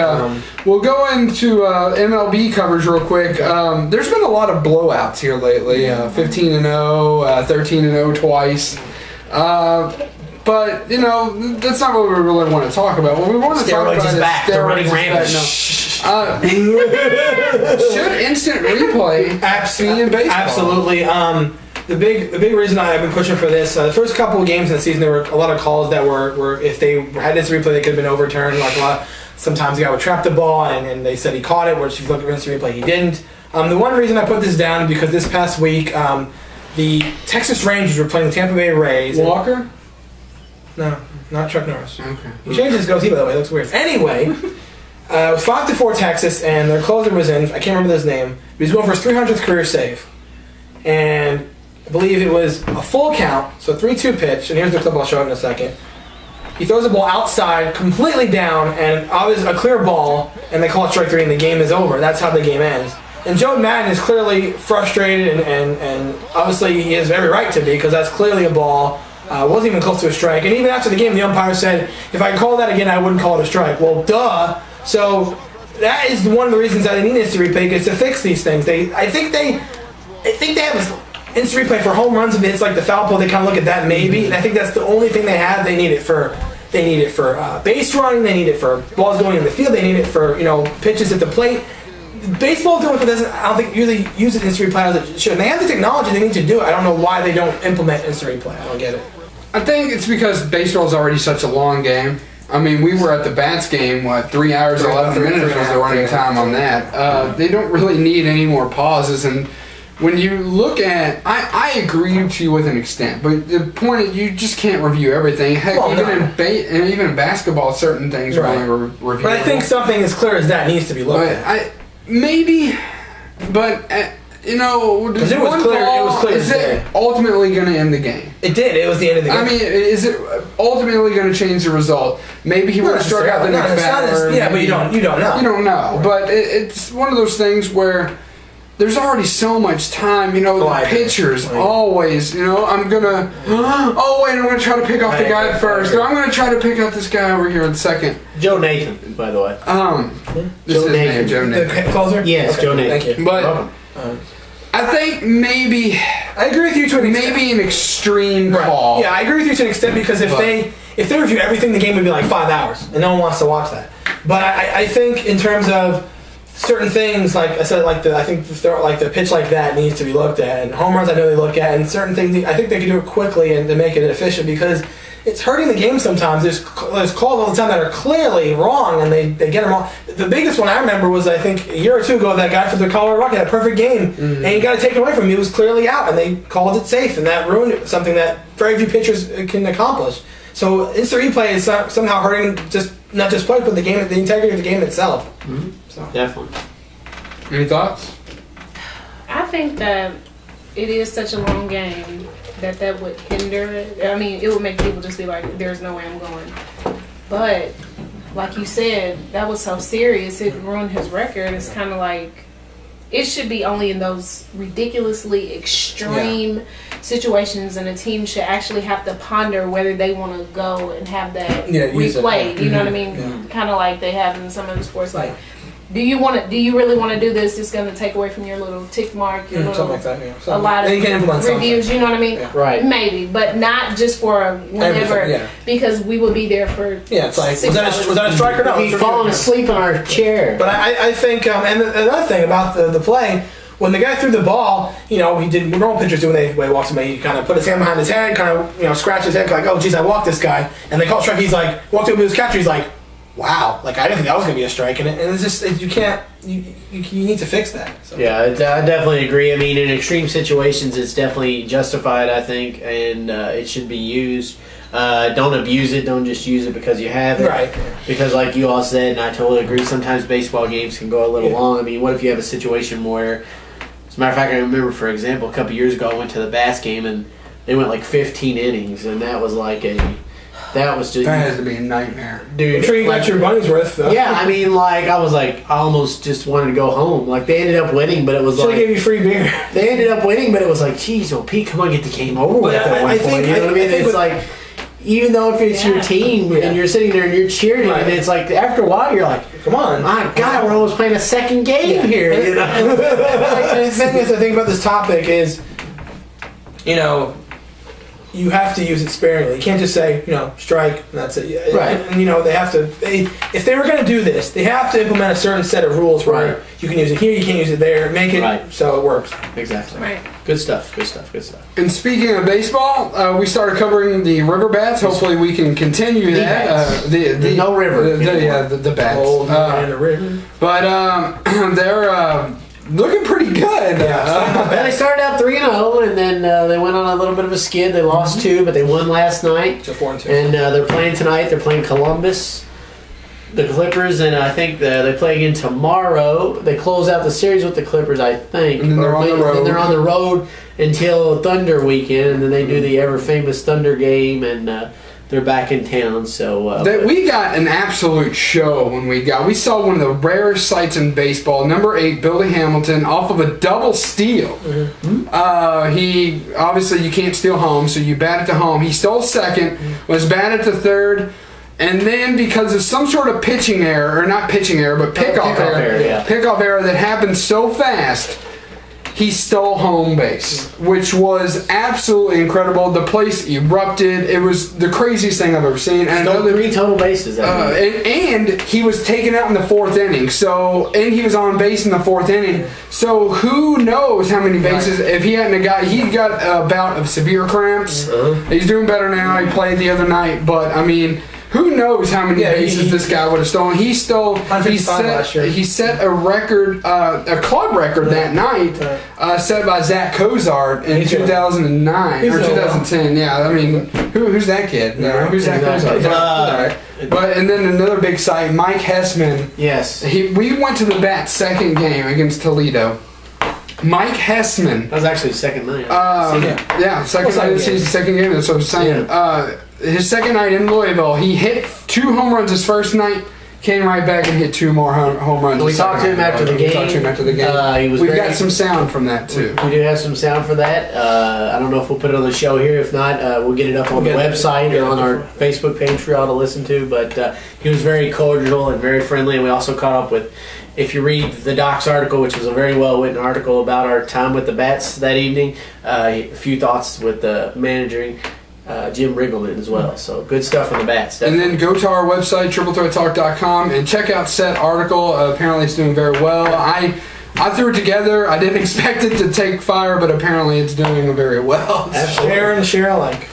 We'll go into MLB coverage real quick. There's been a lot of blowouts here lately. 15-0, 13-0 twice. But that's not what we really want to talk about. What we want to talk about is steroids back. Should instant replay be in baseball? Absolutely. The big reason I've been pushing for this, the first couple of games in the season, there were a lot of calls that were if they had instant replay, they could have been overturned. Sometimes the guy would trap the ball, and they said he caught it, whereas if you look at instant replay, he didn't. The one reason I put this down is because this past week, the Texas Rangers were playing the Tampa Bay Rays. Walker? No, not Chuck Norris. Okay. He changed his goatee, by the way. It looks weird. Anyway, it was 5-4 Texas, and their closer was in. I can't remember his name. But he was going for his 300th career save. And I believe it was a full count, so 3-2 pitch. And here's the clip I'll show in a second. He throws the ball outside, completely down, and obviously a clear ball, and they call it strike 3, and the game is over. That's how the game ends. And Joe Madden is clearly frustrated, and obviously he has every right to be, because that's clearly a ball. Wasn't even close to a strike. And even after the game, the umpire said, if I call that again, I wouldn't call it a strike. Well, duh. So that is one of the reasons that they need instant replay, is to fix these things. I think they have instant replay for home runs. If it's like the foul pole, they kind of look at that maybe. And I think that's the only thing they have. They need it for base running. They need it for balls going in the field. They need it for pitches at the plate. Baseball doesn't. I don't think usually use it instant replay as it should. And they have the technology. They need to do it. I don't know why they don't implement instant replay. I don't get it. I think it's because baseball is already such a long game. I mean, we were at the Bats game, 3 hours, 11 minutes was the running time on that. They don't really need any more pauses. And when you look at, I agree with you with an extent, but the point is you just can't review everything. Heck, even in basketball, certain things are only reviewable. But I think something as clear as that needs to be looked at. Because it was clear. Is it ultimately going to end the game? It did. It was the end of the game. I mean, is it ultimately going to change the result? Maybe he would have struck out the next batter. Yeah, but you don't know. You don't know. But it's one of those things where there's already so much time. The pitchers always. I'm gonna. Oh wait, I'm gonna try to pick off the guy at first. Or I'm gonna try to pick out this guy over here in second. Joe Nathan, by the way. This is his name, Joe Nathan. The closer? Yes, okay. Joe Nathan. Thank you. But I think maybe I agree with you to an extent. Maybe an extreme call. Yeah, I agree with you to an extent, because if they review everything, the game would be like 5 hours, and no one wants to watch that. But I think in terms of certain things, like I said, I think the pitch like that needs to be looked at, and home runs I know they look at, and certain things I think they can do it quickly and to make it efficient, because it's hurting the game sometimes. There's calls all the time that are clearly wrong, and they get them wrong. The biggest one I remember was, I think, a year or two ago, that guy for the Colorado Rockies had a perfect game, and he got it taken away from him. He was clearly out, and they called it safe, and that ruined something that very few pitchers can accomplish. So instant replay is somehow hurting not just play, but the game, the integrity of the game itself. Mm-hmm. So. Definitely. Any thoughts? I think that it is such a long game that would hinder it. I mean, it would make people just be like, there's no way I'm going. But, like you said, that was so serious, it ruined his record. It's kind of like, it should be only in those ridiculously extreme situations, and a team should actually have to ponder whether they want to go and have that replayed. You know what I mean? Yeah. Kind of like they have in some other sports. Like, do you really want to do this? It's going to take away from your little tick mark, your little, like that, a lot of reviews. You know what I mean? Yeah. Right. Maybe, but not just for whenever, because we will be there for. Yeah, it's like, was that a strike or not? We'd be falling asleep in our chair. But I think, and another thing about the play, when the guy threw the ball, he did what normal pitchers do when he walks away. He kind of put his hand behind his head, kind of scratch his head, like, oh geez, I walked this guy, and they call strike. He's like, walked up to his catcher. He's like, wow, like I didn't think that was gonna be a strike, and it's just you can't. You need to fix that. So. Yeah, I definitely agree. I mean, in extreme situations, it's definitely justified, I think, and it should be used. Don't abuse it. Don't just use it because you have it. Right. Because, like you all said, and I totally agree, sometimes baseball games can go a little long. I mean, what if you have a situation where, as a matter of fact, I remember, for example, a couple years ago, I went to the Bats game, and they went like 15 innings, and that was like a That was just... That has to be a nightmare. Dude, I'm sure you got your money's worth, though. Yeah, I mean, like, I was like, I almost just wanted to go home. Like, they ended up winning, but it was Should like... have gave you free beer. They ended up winning, but it was like, geez, well, Pete, come on, get the game over with at one point. You know what I mean? It's like, even though if it's your team and you're sitting there and you're cheering, and it's like, after a while, you're like, come on. My God, we're almost playing a second game here. You know? And the thing is, I think about this topic is, you know, you have to use it sparingly. You can't just say, you know, strike, and that's it. Right. And you know, they have to, if they were going to do this, they have to implement a certain set of rules where you can use it here, you can't use it there, make it so it works. Exactly. Right. Good stuff, good stuff, good stuff. And speaking of baseball, we started covering the river bats. Hopefully we can continue that. The no river. The bats. Old man, the river. But they're looking pretty good. They started out 3-0, and then they went on a little bit of a skid. They lost 2, but they won last night. So 4-2. And they're playing tonight. They're playing Columbus, the Clippers, and I think they play again tomorrow. They close out the series with the Clippers, I think. And then they're on the road. Then they're on the road until Thunder weekend, and then they do the ever-famous Thunder game, and they're back in town. So we got an absolute show when we saw one of the rarest sights in baseball. Number 8, Billy Hamilton, off of a double steal. He obviously, you can't steal home, so you bat it to home. He stole second, was batted to third, and then because of some sort of pitching error, or not pitching error, but pickoff error that happened so fast, he stole home base, which was absolutely incredible. The place erupted. It was the craziest thing I've ever seen. And 3 total bases. And he was taken out in the 4th inning. And he was on base in the 4th inning. So who knows how many bases? If he hadn't got, he got a bout of severe cramps. He's doing better now. He played the other night, but I mean, who knows how many bases this guy would have stolen? He stole. He set a record, a club record that night, set by Zach Cozart in 2009 or 2010. Yeah, I mean, who's that kid? Who's Zach Cozart? But and then another big sight, Mike Hessman. Yes, we went to the Bats' second game against Toledo. Mike Hessman. That was actually the second night. Second game. That's what I'm saying. Yeah. His second night in Louisville, he hit 2 home runs his first night, came right back and hit 2 more home runs. We talked to him after the game. We've got some sound from that, too. We do have some sound for that. I don't know if we'll put it on the show here. If not, we'll get it up on the website or on our Facebook page for y'all to listen to. But he was very cordial and very friendly. And we also caught up with, if you read the Doc's article, which was a very well-written article about our time with the Bats that evening, a few thoughts with the managing Jim Riggleman as well. So good stuff on the Bats. Definitely. And then go to our website, triplethreattalk.com, and check out said article. Apparently it's doing very well. I threw it together. I didn't expect it to take fire, but apparently it's doing very well. Share alike.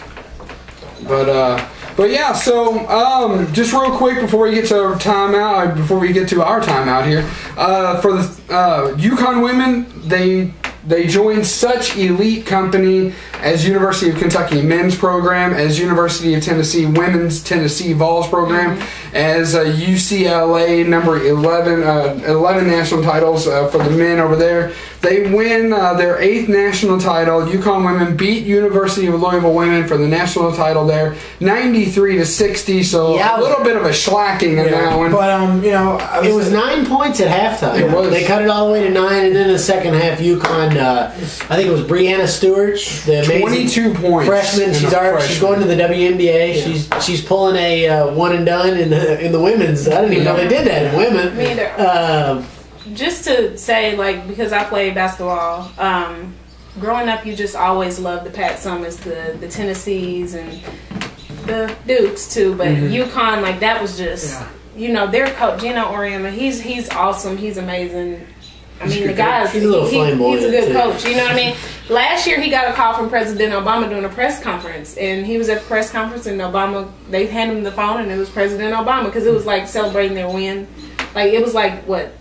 But yeah, so just real quick before we get to our timeout, here, for the UConn women, they joined such elite company as University of Kentucky men's program, as University of Tennessee women's Tennessee Vols program, as UCLA number 11 national titles for the men over there. They win their 8th national title. UConn women beat University of Louisville women for the national title there, 93-60. So a little bit of a slacking in that one. But it was 9 points at halftime. It was. They cut it all the way to 9, and then in the second half, UConn. I think it was Brianna Stewart, the amazing 22 points. Freshman. She's going to the WNBA. Yeah. She's pulling a one and done in the women's. I didn't even know they did that in women. Me either. Just to say, like, because I played basketball, growing up, you just always loved the Pat Summers, the Tennessees, and the Dukes too. But UConn, like, that was just, their coach Gino Auriemma. He's awesome. He's amazing. I mean, the guy's he's a good coach. You know what I mean? Last year, he got a call from President Obama during a press conference, and he was at the press conference, and they handed him the phone, and it was President Obama, because it was like celebrating their win. Like, it was like what.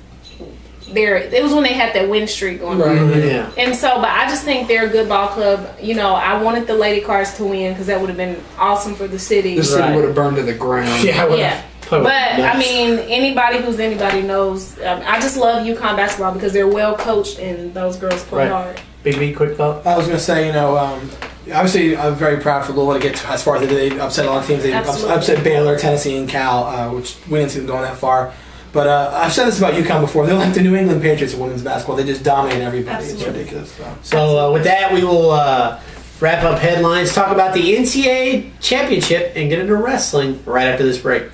It was when they had that win streak going on. Yeah. And so, but I just think they're a good ball club. I wanted the Lady Cards to win because that would have been awesome for the city. The city would have burned to the ground. Yeah. But, I mean, anybody who's anybody knows, I just love UConn basketball because they're well coached and those girls play hard. Big B, quick thought? I was going to say, Obviously, I'm very proud for Louisville to get as far as they did. They upset a lot of teams. They upset Baylor, Tennessee, and Cal, which we didn't see them going that far. But I've said this about UConn before. They're like the New England Patriots of women's basketball. They just dominate everybody. Absolutely. It's ridiculous. So with that, we will wrap up headlines, talk about the NCAA championship, and get into wrestling right after this break.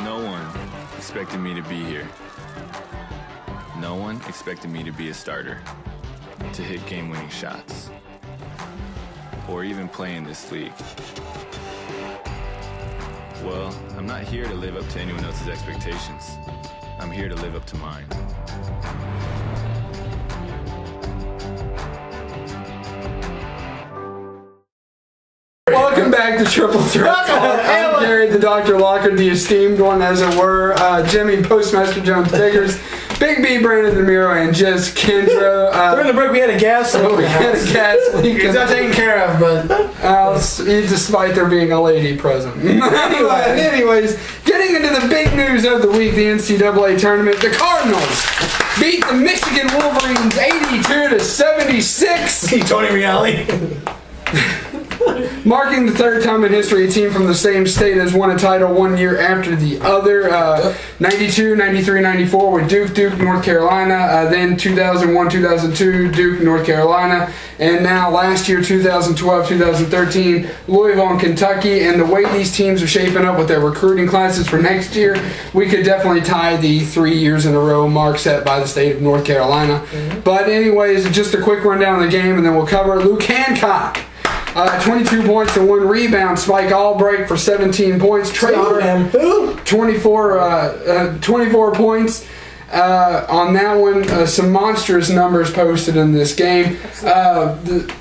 No one expected me to be here. No one expected me to be a starter, to hit game-winning shots, or even play in this league. Well, I'm not here to live up to anyone else's expectations. I'm here to live up to mine. Welcome back to Triple Threat. I'm Gary, the Dr. Locker, the esteemed one, as it were. Jimmy, Postmaster Jones Biggers, Big B, Brandon DeMiro, and just Kendra. During the break, we had a gas leak. It's not taken care of, but despite there being a lady present. Anyways, getting into the big news of the week, the NCAA tournament, the Cardinals beat the Michigan Wolverines 82-76. Tony Reale. Marking the third time in history a team from the same state has won a title 1 year after the other. 92, 93, 94 with Duke, North Carolina. Then 2001, 2002, Duke, North Carolina. And now last year, 2012, 2013, Louisville and Kentucky. And the way these teams are shaping up with their recruiting classes for next year, we could definitely tie the 3 years in a row mark set by the state of North Carolina. But anyways, just a quick rundown of the game, and then we'll cover Luke Hancock. 22 points and 1 rebound. Spike Albright for 17 points. Trey 24 points. On that one, some monstrous numbers posted in this game.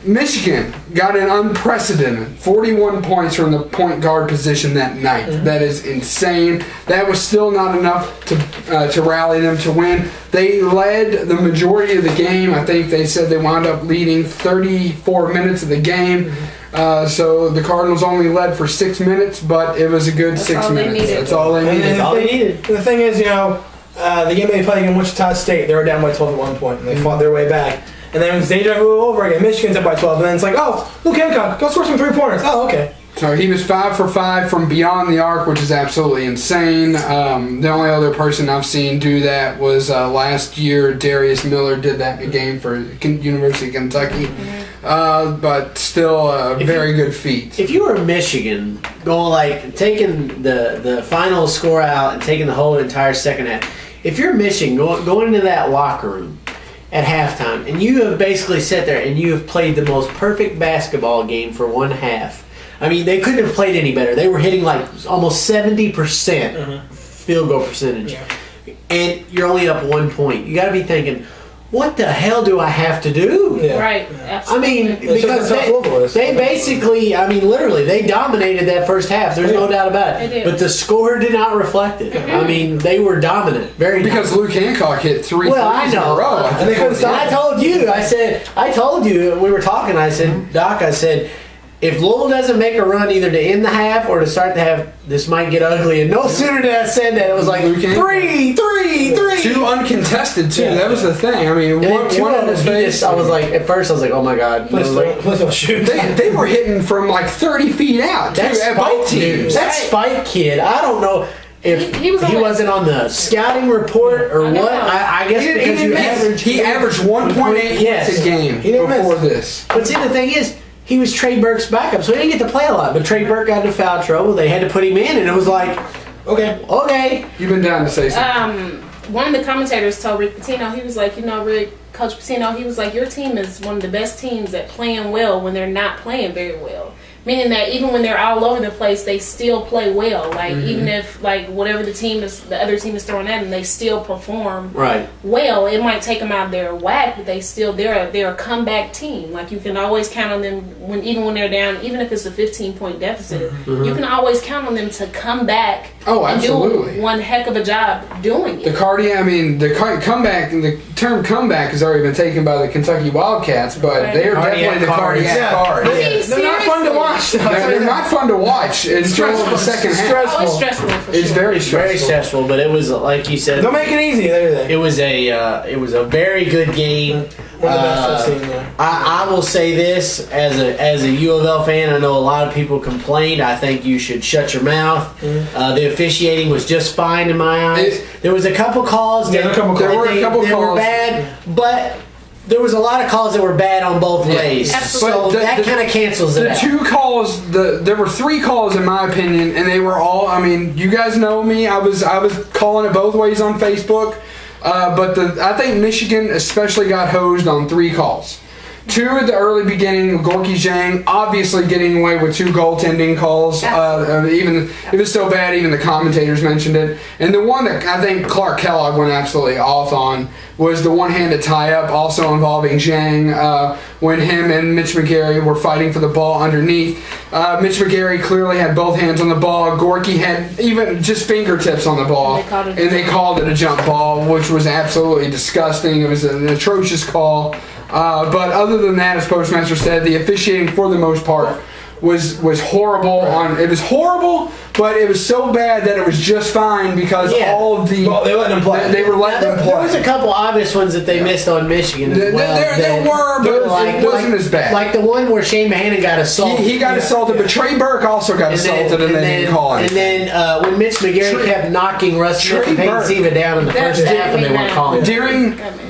Michigan got an unprecedented 41 points from the point guard position that night. That is insane. That was still not enough to rally them to win. They led the majority of the game. I think they said they wound up leading 34 minutes of the game. So the Cardinals only led for 6 minutes, but it was a good 6 minutes. That's all they needed. The thing is, the game they played against Wichita State, they were down by 12 at one point, and they fought their way back. And then when they go over again, Michigan's up by 12, and then it's like, oh, Luke Hancock, go score some 3-pointers. Oh, okay. So he was 5 for 5 from beyond the arc, which is absolutely insane. The only other person I've seen do that was last year. Darius Miller did that in a game for University of Kentucky. But still a very good feat. If you were Michigan, taking the final score out and taking the whole entire second half, if you're Michigan, going into that locker room at halftime, and you have basically sat there and you have played the most perfect basketball game for one half. I mean, they couldn't have played any better. They were hitting like almost 70% field goal percentage. Yeah. And you're only up 1 point. You got to be thinking, what the hell do I have to do? Yeah. Right. Absolutely. I mean, because they basically, literally, they dominated that first half. There's no doubt about it. But the score did not reflect it. I mean, they were dominant. Because Luke Hancock hit 3 threes in a row. And they couldn't stop. I told you, we were talking, I said, Doc, if Louisville doesn't make a run either to end the half or to start the half, this might get ugly. And no sooner did I said that, it was like 3. 2 uncontested, too. Yeah. That was the thing. I mean, one in his face. I was like, at first, I was like, oh my God. Please don't shoot. They were hitting from like 30 feet out. That Spike kid, I don't know. If he wasn't on the scouting report or what, I guess he averaged 1.8 points a game before this. But see, the thing is, he was Trey Burke's backup, so he didn't get to play a lot. But Trey Burke got into foul trouble. They had to put him in, and it was like, okay. You've been down to say something. One of the commentators told Rick Pitino, he was like, Rick, Coach Pitino, he was like, your team is one of the best teams at playing well when they're not playing very well. Meaning that even when they're all over the place, they still play well. Like even if whatever the other team is throwing at them, they still perform well. It might take them out of their whack, but they're a comeback team. Like you can always count on them even when they're down, even if it's a 15-point deficit. You can always count on them to come back. Oh, absolutely. And do one heck of a job doing it. The comeback to term comeback has already been taken by the Kentucky Wildcats, but they are definitely the cardiac cards. They're not fun to watch. They're not fun to watch. It's stressful. The second half. Oh, it's stressful for It's sure. very stressful. Very stressful, but it was like you said. Don't make it easy. It was a very good game. One of the best I've seen there. I will say this as a U of L fan. I know a lot of people complained. I think you should shut your mouth. The officiating was just fine in my eyes. There was a couple calls that were bad, but there was a lot of calls that were bad on both ways. So that kind of cancels it out. The two calls, there were 3 calls in my opinion, and they were all. I mean, you guys know me. I was calling it both ways on Facebook. But I think Michigan especially got hosed on 3 calls. 2 at the early beginning, Gorky Zhang obviously getting away with 2 goaltending calls. Even it was so bad, even the commentators mentioned it. And the one that I think Clark Kellogg went absolutely off on was the one-handed tie-up, also involving Zhang, when him and Mitch McGarry were fighting for the ball underneath. Mitch McGarry clearly had both hands on the ball. Gorky had even just fingertips on the ball, and they called it a jump ball, which was absolutely disgusting. It was an atrocious call. But other than that, as Postmaster said, the officiating for the most part was horrible. It was horrible, but it was so bad that it was just fine because all of the they let them play. They were letting them play. There was a couple obvious ones that they missed on Michigan as well. There were, but it wasn't as bad. Like the one where Shane Mahannon got assaulted. He got assaulted, but Trey Burke also got assaulted, and they didn't call it. And then when Mitch McGarry kept knocking Russ Smith and Peyton Siva down in the first half, and they weren't calling it.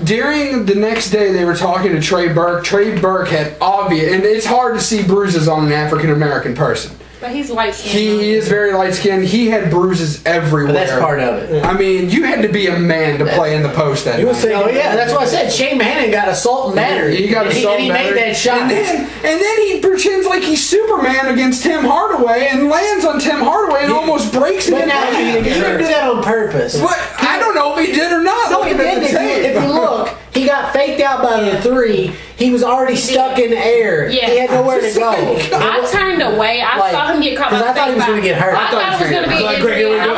During the next day, they were talking to Trey Burke. Trey Burke had obvious, and it's hard to see bruises on an African American person. But he's light-skinned. He is very light-skinned. He had bruises everywhere. But that's part of it. I mean, you had to be a man to play in the post that night. Oh yeah, that's what I said. Shane Mahannon got assault and battery. He got assault and battery. He made that shot. And then he pretends like he's Superman against Tim Hardaway and lands on Tim Hardaway and almost breaks it. But now he didn't do that on purpose. What? I don't know if he did or not. No, he did. If you look, he got faked out by the 3. He was already stuck in the air. Yeah. He had nowhere to go. I turned away. I saw him get caught by the I thought he was going to get hurt. I thought it was going to be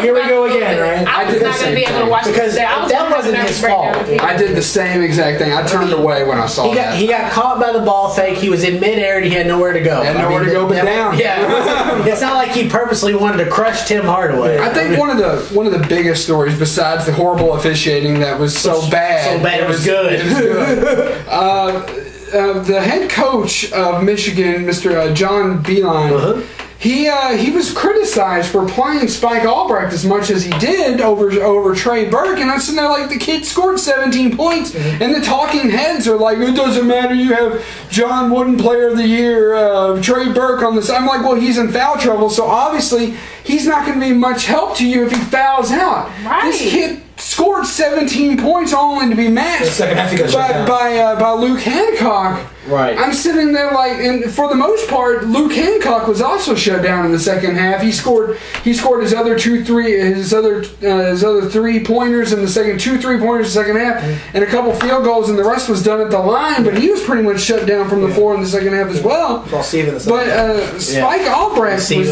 Here we go again, right? I was not going to be able to watch because that wasn't his fault. I did the same exact thing. I turned away when I saw that. He got caught by the ball fake. He was in midair and he had nowhere to go. Had nowhere to go but down. Yeah, it's not like he purposely wanted to crush Tim Hardaway. I think one of the biggest stories, besides the horrible officiating that was so bad, it was good. It was good. The head coach of Michigan, Mr. John Beilein, he was criticized for playing Spike Albrecht as much as he did over Trey Burke, and I'm sitting there like, the kid scored 17 points, and the talking heads are like, it doesn't matter, you have John Wooden Player of the Year, Trey Burke on this. I'm like, well, he's in foul trouble, so obviously he's not going to be much help to you if he fouls out. Right. This kid scored 17 points only to be matched by Luke Hancock. Right. I'm sitting there like, and for the most part, Luke Hancock was also shut down in the second half. He scored his other 3-pointers in the second, 2 3-pointers in the second half, and a couple field goals, and the rest was done at the line. But he was pretty much shut down from the floor in the second half as well. But Spike Albrecht was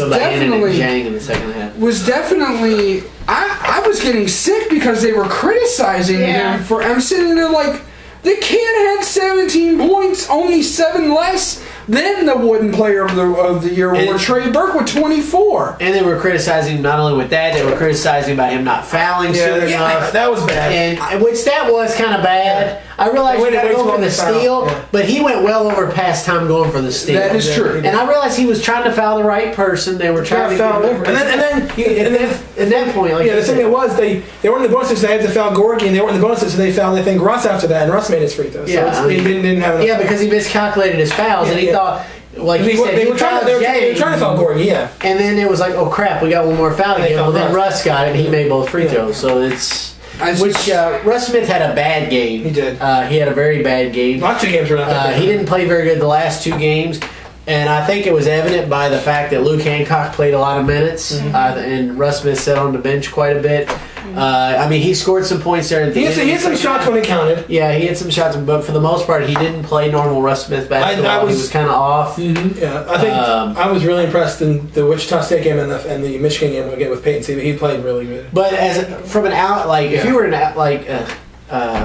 definitely. I was getting sick because they were criticizing him for. I'm sitting there like, the kid had 17 points, only 7 less than the Wooden Player of the Year award, Trey Burke, with 24. And they were criticizing not only with that, they were criticizing about him not fouling soon enough. That was bad. And which that was kind of bad. I realized you got to go for the steal, but he went well over past time going for the steal. That is true. And I realized he was trying to foul the right person. They were trying to foul and then at that point, like the thing it was, they were in the bonuses, so they had to foul Gorky, and they were in the bonuses, so they fouled, I think, Russ after that, and Russ made his free throw. So he didn't have enough. Yeah, because he miscalculated his fouls, and he thought, like he said, they were trying to foul Gorky, And then it was like, oh crap, we got one more foul again. Well, then Russ got it, and he made both free throws. So it's. Russ Smith had a bad game. He did. He had a very bad game. Last 2 games were not that good. He didn't play very good the last 2 games. And I think it was evident by the fact that Luke Hancock played a lot of minutes, and Russ Smith sat on the bench quite a bit. I mean, he scored some points there. He had some shots when he counted. Yeah, he had some shots, but for the most part, he didn't play normal Russ Smith basketball. He was kind of off. Yeah, I think I was really impressed in the Wichita State game and the Michigan game again with Peyton Siva. He played really good. But from an out, if you were an out,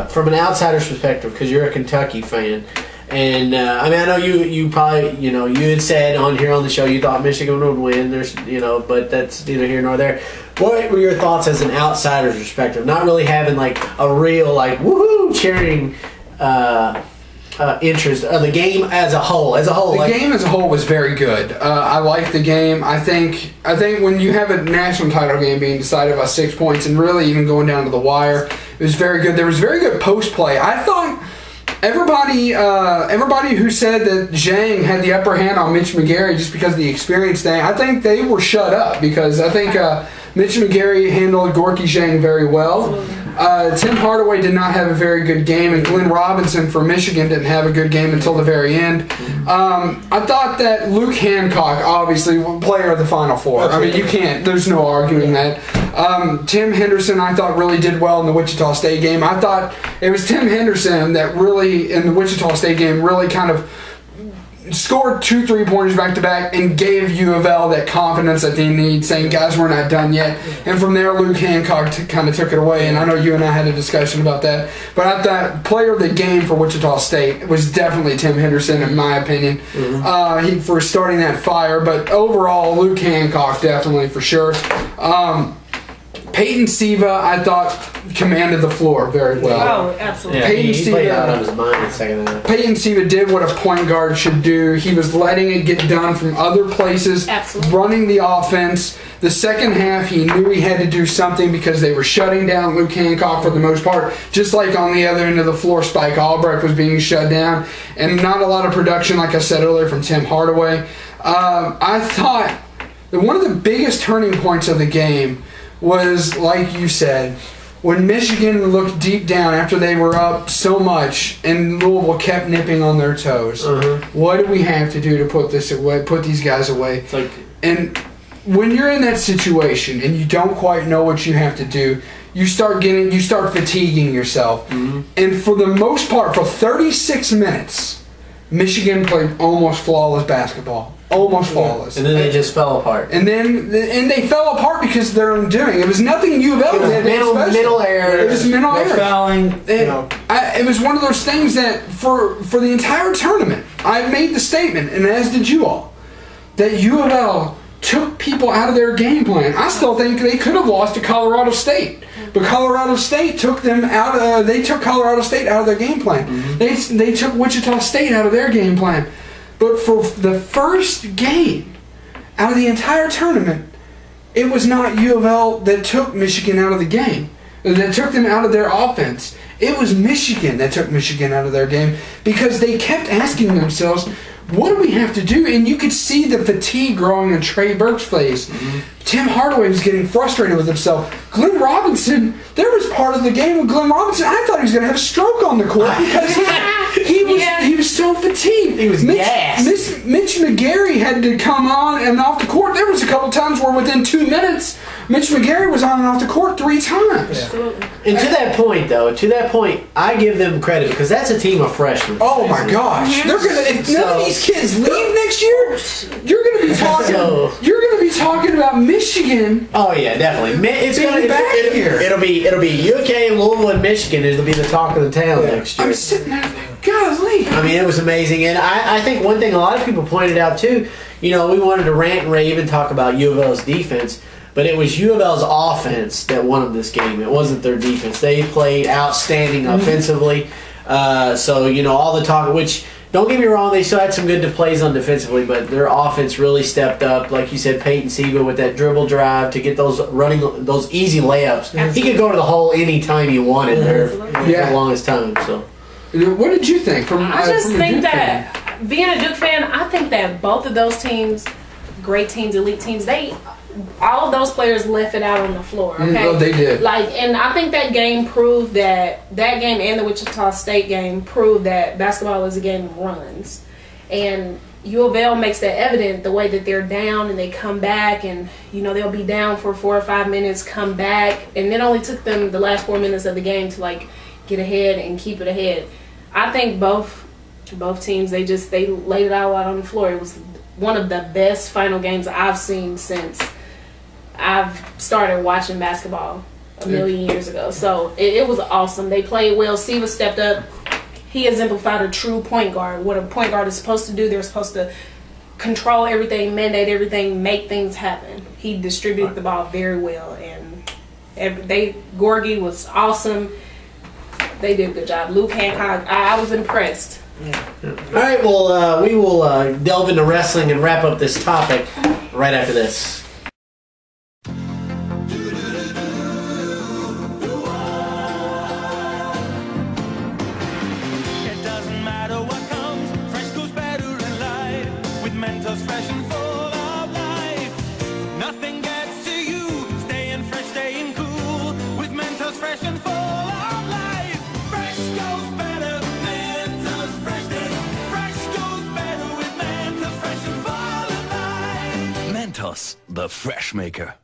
from an outsider's perspective, because you're a Kentucky fan, and I mean, I know you probably, you had said on here on the show you thought Michigan would win. There's, but that's neither here nor there. What were your thoughts as an outsider's perspective? Not really having like a real like woohoo cheering interest of the game as a whole. The game as a whole was very good. I liked the game. I think when you have a national title game being decided by 6 points and really even going down to the wire, it was very good. There was very good post play. I thought everybody who said that Zhang had the upper hand on Mitch McGary just because of the experience thing, I think they were shut up, because I think Mitch McGary handled Gorky Zhang very well. Tim Hardaway did not have a very good game, and Glenn Robinson for Michigan didn't have a good game until the very end. I thought that Luke Hancock, obviously, player of the Final Four. I mean, you can't, there's no arguing that. Tim Henderson, I thought, really did well in the Wichita State game. I thought it was Tim Henderson that really, in the Wichita State game, really kind of scored 2 3-pointers back-to-back and gave U of L that confidence that they need, saying, guys, we're not done yet. And from there, Luke Hancock kind of took it away, and I know you and I had a discussion about that. But I thought player of the game for Wichita State was definitely Tim Henderson, in my opinion, for starting that fire. But overall, Luke Hancock definitely for sure. Peyton Siva, I thought, commanded the floor very well. Oh, absolutely. Yeah, he played out of his mind in the second half. Peyton Siva did what a point guard should do. He was letting it get done from other places, running the offense. The second half, he knew he had to do something because they were shutting down Luke Hancock for the most part, just like on the other end of the floor, Spike Albrecht was being shut down, and not a lot of production, like I said earlier, from Tim Hardaway. I thought that one of the biggest turning points of the game was, like you said, when Michigan looked deep down after they were up so much and Louisville kept nipping on their toes. What do we have to do to put this away, put these guys away? And when you're in that situation and you don't quite know what you have to do, you start fatiguing yourself. And for the most part, for 36 minutes, Michigan played almost flawless basketball. Almost flawless. And then they just fell apart. And they fell apart because of their own doing. It was nothing U of L. It was mental error. It was mental error. Fouling. It was one of those things that for the entire tournament, I made the statement, and as did you all, that U of L took people out of their game plan. I still think they could have lost to Colorado State, but Colorado State took them out. They took Colorado State out of their game plan. They took Wichita State out of their game plan. But for the first game out of the entire tournament, it was not U of L that took Michigan out of the game, that took them out of their offense. It was Michigan that took Michigan out of their game because they kept asking themselves, what do we have to do? And you could see the fatigue growing in Trey Burke's face. Tim Hardaway was getting frustrated with himself. Glenn Robinson, there was part of the game with Glenn Robinson, I thought he was going to have a stroke on the court because he was so fatigued. He was gassed. Mitch McGary had to come on and off the court. There was a couple times where within 2 minutes, Mitch McGary was on and off the court 3 times. And to that point, I give them credit because that's a team of freshmen. Oh my gosh! They're gonna. If none of these kids leave next year, you're gonna be talking. You're gonna be talking about Michigan. Oh yeah, definitely. It's gonna be back here. It'll be UK, Louisville, and Michigan. It'll be the talk of the town next year. I'm sitting there. Golly. I mean, it was amazing, and I think one thing a lot of people pointed out too. We wanted to rant and rave and talk about U of L's defense. But it was U of L's offense that won them this game. It wasn't their defense. They played outstanding offensively. So, all the talk, which, don't get me wrong, they still had some good plays on defensively, but their offense really stepped up. Like you said, Peyton Siva with that dribble drive to get those easy layups. He could go to the hole anytime he wanted there for the longest time. So, what did you think? I just think that, being a Duke fan, I think that both of those teams, great teams, elite teams, all of those players left it out on the floor. Okay, oh, they did. And I think that game proved that game and the Wichita State game proved that basketball is a game of runs, and U of L makes that evident the way that they're down and they come back, and they'll be down for 4 or 5 minutes, come back, and it only took them the last 4 minutes of the game to get ahead and keep it ahead. I think both teams they laid it all out on the floor. It was one of the best final games I've seen since I've started watching basketball. a million years ago. So it was awesome. They played well. Siva stepped up. He exemplified a true point guard. What a point guard is supposed to do. They're supposed to control everything, mandate everything, make things happen. He distributed the ball very well, and Gorgie was awesome. They did a good job. Luke Hancock, I was impressed. Yeah. All right, well, we will delve into wrestling and wrap up this topic right after this. The Fresh Maker.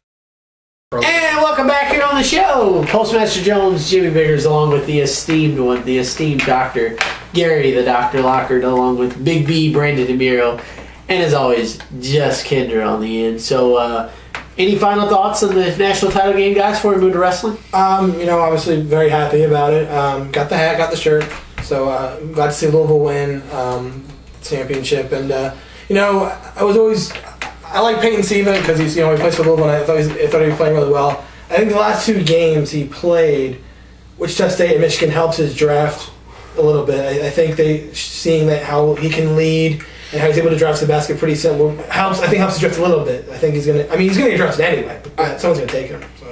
And welcome back here on the show. Postmaster Jones, Jimmy Biggers, along with the esteemed one, the esteemed Dr. Gary, the Dr. Lockard, along with Big B, Brandon DeMiro, and as always, just Kendra on the end. So, any final thoughts on the national title game, guys, before we move to wrestling? Obviously very happy about it. Got the hat, got the shirt. So, glad to see Louisville win championship. And, I like Peyton Siva because he plays for Louisville, and I thought he was playing really well. I think the last 2 games he played, Wichita State and Michigan, helps his draft a little bit. I think seeing that how he can lead and how he's able to drive to the basket pretty simple helps. I think helps his draft a little bit. I think he's gonna get drafted anyway. But someone's gonna take him. So.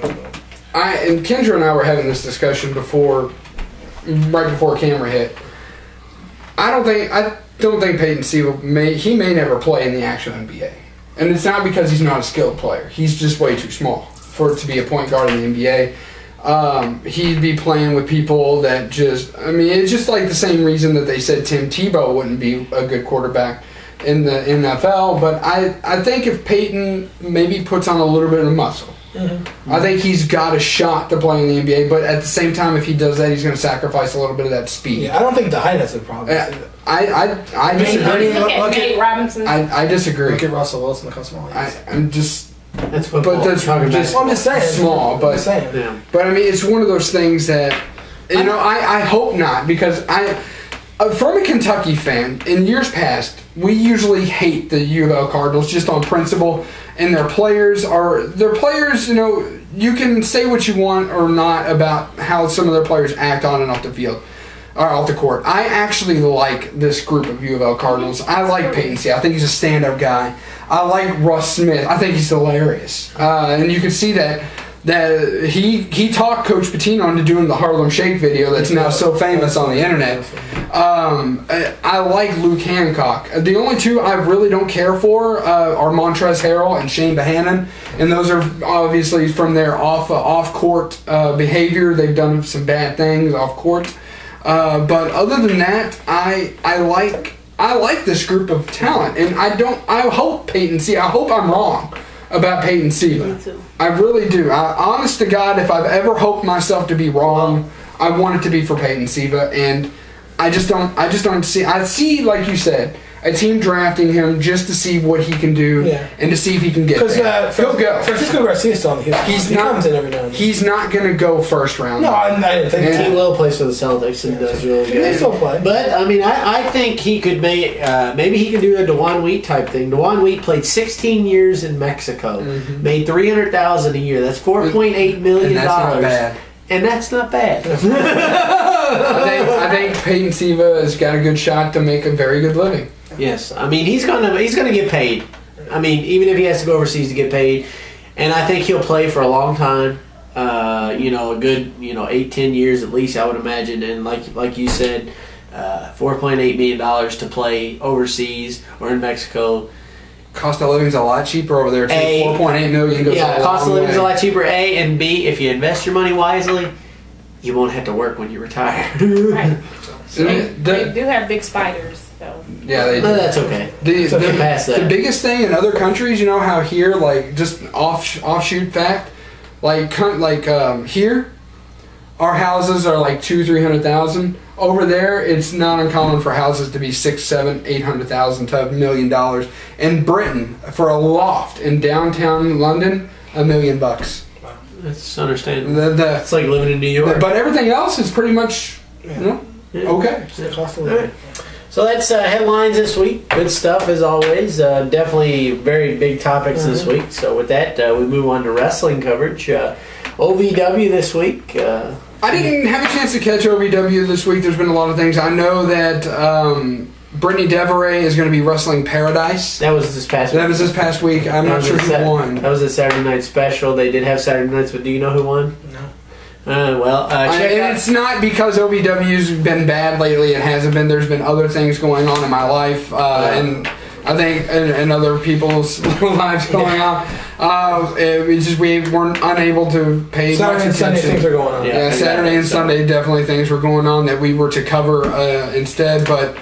And Kendra and I were having this discussion right before camera hit. I don't think Peyton Siva may never play in the actual NBA. And it's not because he's not a skilled player. He's just way too small for it to be a point guard in the NBA. He'd be playing with people that it's just like the same reason that they said Tim Tebow wouldn't be a good quarterback in the NFL. But I think if Peyton maybe puts on a little bit of muscle, I think he's got a shot to play in the NBA. But at the same time, if he does that, he's going to sacrifice a little bit of that speed. Yeah, I don't think the height is a problem. I disagree. Look at Nate Robinson. I disagree. Look at Russell Wilson. Look how small he is. I'm just. That's football. But that's I'm just saying. Small, but yeah. But I mean, it's one of those things that I hope not, because from a Kentucky fan in years past, we usually hate the U of L Cardinals just on principle, and their players. You can say what you want or not about how some of their players act on and off the field. Or off the court. I actually like this group of U of L Cardinals. I like Peyton C. I think he's a stand-up guy. I like Russ Smith. I think he's hilarious. And you can see that he talked Coach Pitino into doing the Harlem Shake video that's now so famous on the internet. I like Luke Hancock. The only 2 I really don't care for are Montrezl Harrell and Shane Bohannon, and those are obviously from their off-court behavior. They've done some bad things off-court. But other than that, I like this group of talent, and I hope Peyton Siva. I hope I'm wrong about Peyton Siva. Me too. I really do. Honest to God, if I've ever hoped myself to be wrong, I want it to be for Peyton Siva, and I just don't see. I see, like you said, a team drafting him just to see what he can do and to see if he can get there. He'll go. Francisco Garcia's still on the He comes in every now and then. He's not going to go first round. No, I didn't think T. Will plays for the Celtics and does really good. He still play. But, I think he could maybe he can do a DeJuan Wheat type thing. DeJuan Wheat played 16 years in Mexico, made $300,000 a year. That's $4.8 million. And that's not bad. And that's not bad. I think Peyton Siva has got a good shot to make a very good living. Yes, he's gonna get paid. Even if he has to go overseas to get paid, and I think he'll play for a long time. A good 8-10 years at least, I would imagine. And like you said, $4.8 million to play overseas or in Mexico. Cost of living's a lot cheaper over there too. $4.8 million goes a long cost of living's way. a lot cheaper. A and B, if you invest your money wisely, you won't have to work when you retire. Right. They do have big spiders. Yeah, they do. No, that's okay. The biggest thing in other countries, how here, just offshoot fact, here, our houses are $200,000-300,000. Over there, it's not uncommon for houses to be $600,000, $700,000 to $1 million. In Britain, for a loft in downtown London, $1 million. That's understandable. It's like living in New York. But everything else is pretty much, okay. So that's headlines this week. Good stuff as always. Definitely very big topics this week. So with that, we move on to wrestling coverage. OVW this week. I didn't have a chance to catch OVW this week. There's been a lot of things. I know that Brittany Deveray is going to be wrestling Paradise. That was this past week. That was this past week. I'm not sure who won. That was a Saturday night special. They did have Saturday nights, but do you know who won? No. And it's not because OVW's been bad lately. It hasn't been. There's been other things going on in my life, and I think and other people's lives going on. It's just we weren't unable to pay Saturday much attention. and Sunday things are going on. Yeah, Saturday and Sunday definitely things were going on that we were to cover instead, but.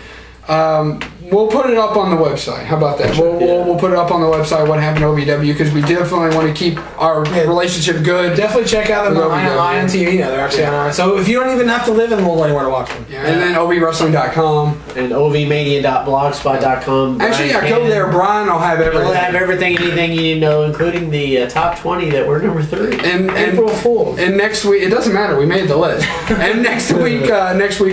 We'll put it up on the website. How about that? We'll put it up on the website what happened to OVW because we definitely want to keep our relationship good. Definitely check out them on IMTV. They're actually on. So if you don't even have to live in Louisville anywhere to watch them. Yeah, and then ovwrestling.com and ovmania.blogspot.com. Actually, I go there. Brian will have everything. He'll have everything, anything you need to know, including the top 20 that were number 3. And April Fool's. And next week, it doesn't matter. We made the list. And next week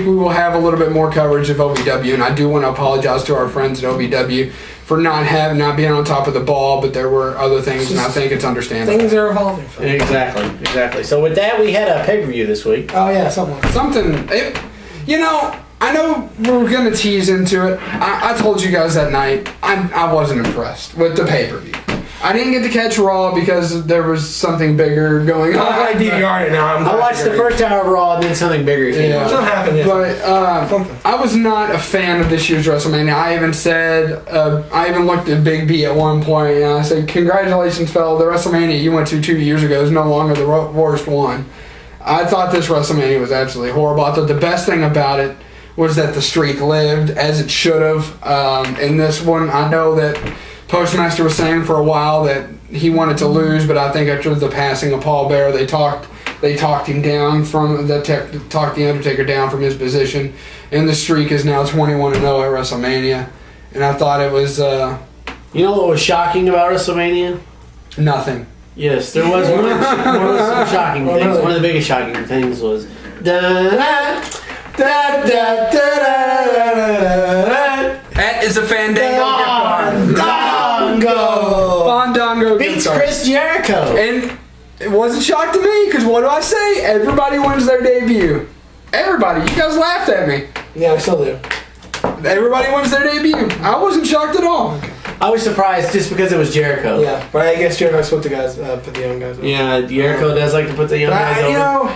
we will have a little bit more coverage of OVW. And I do want to apologize to our friends at OVW for not being on top of the ball, but there were other things, and I think it's understandable. Things are evolving. Exactly. So with that, we had a pay-per-view this week. Oh yeah, something. I know we're gonna tease into it. I told you guys that night I wasn't impressed with the pay-per-view. I didn't get to catch Raw because there was something bigger going on. I DVR'd it now. I watched the first hour of Raw and then something bigger came out. Something happened yet. But I was not a fan of this year's WrestleMania. I even said, I even looked at Big B at one point and I said, congratulations, fella. The WrestleMania you went to 2 years ago is no longer the worst one. I thought this WrestleMania was absolutely horrible. I thought the best thing about it was that the streak lived as it should have. In this one, I know that PostMaster was saying for a while that he wanted to lose, but I think after the passing of Paul Bearer, they talked him down talked the Undertaker down from his position, and the streak is now 21-0 at WrestleMania. And I thought it was. You know what was shocking about WrestleMania? Nothing. Yes, there was one of the shocking things. One of the biggest shocking things was. That is a Fandango. Fandango beats Chris Jericho. And it wasn't shocked to me, because what do I say? Everybody wins their debut. Everybody. You guys laughed at me. Yeah, I still do. Everybody wins their debut. I wasn't shocked at all. I was surprised just because it was Jericho. Yeah, but I guess Jericho's put the young guys over. Yeah, Jericho does like to put the young guys over.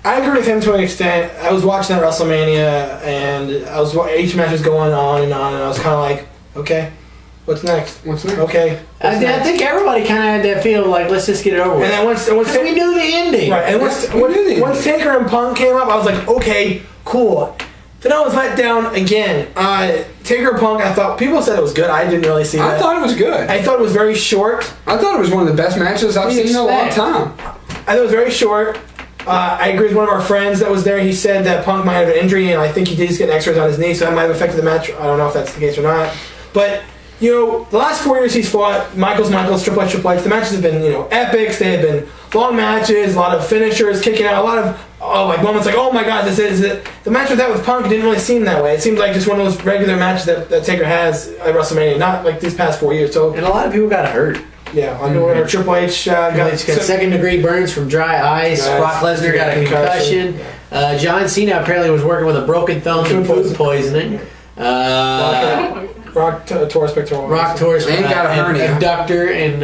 I agree with him to an extent. I was watching that WrestleMania, and each match was going on, and I was kind of like, okay, what's next? Okay. I think everybody kind of had that feel like, let's just get it over with. And then once we knew the ending. Right, and once Taker and Punk came up, I was like, okay, cool. Then I was let down again. Taker and Punk, I thought, people said it was good. I didn't really see that. I thought it was good. I thought it was very short. I thought it was one of the best matches I've seen in a long time. I thought it was very short. I agree with one of our friends that was there. He said that Punk might have an injury, and I think he did just get X-rays on his knee, so that might have affected the match. I don't know if that's the case or not. But, the last 4 years he's fought, Michaels, Triple H, the matches have been, epics. They have been long matches, a lot of finishers, kicking out, a lot of moments like, oh my god, this is it. The match with Punk didn't really seem that way. It seemed like just one of those regular matches that Taker has at WrestleMania, not like these past 4 years. So, and a lot of people got hurt. Yeah, Triple H got second-degree burns from dry ice. Brock Lesnar got a concussion. John Cena apparently was working with a broken thumb and food poisoning. Rock tore his pectoral. Rock tore his abductor and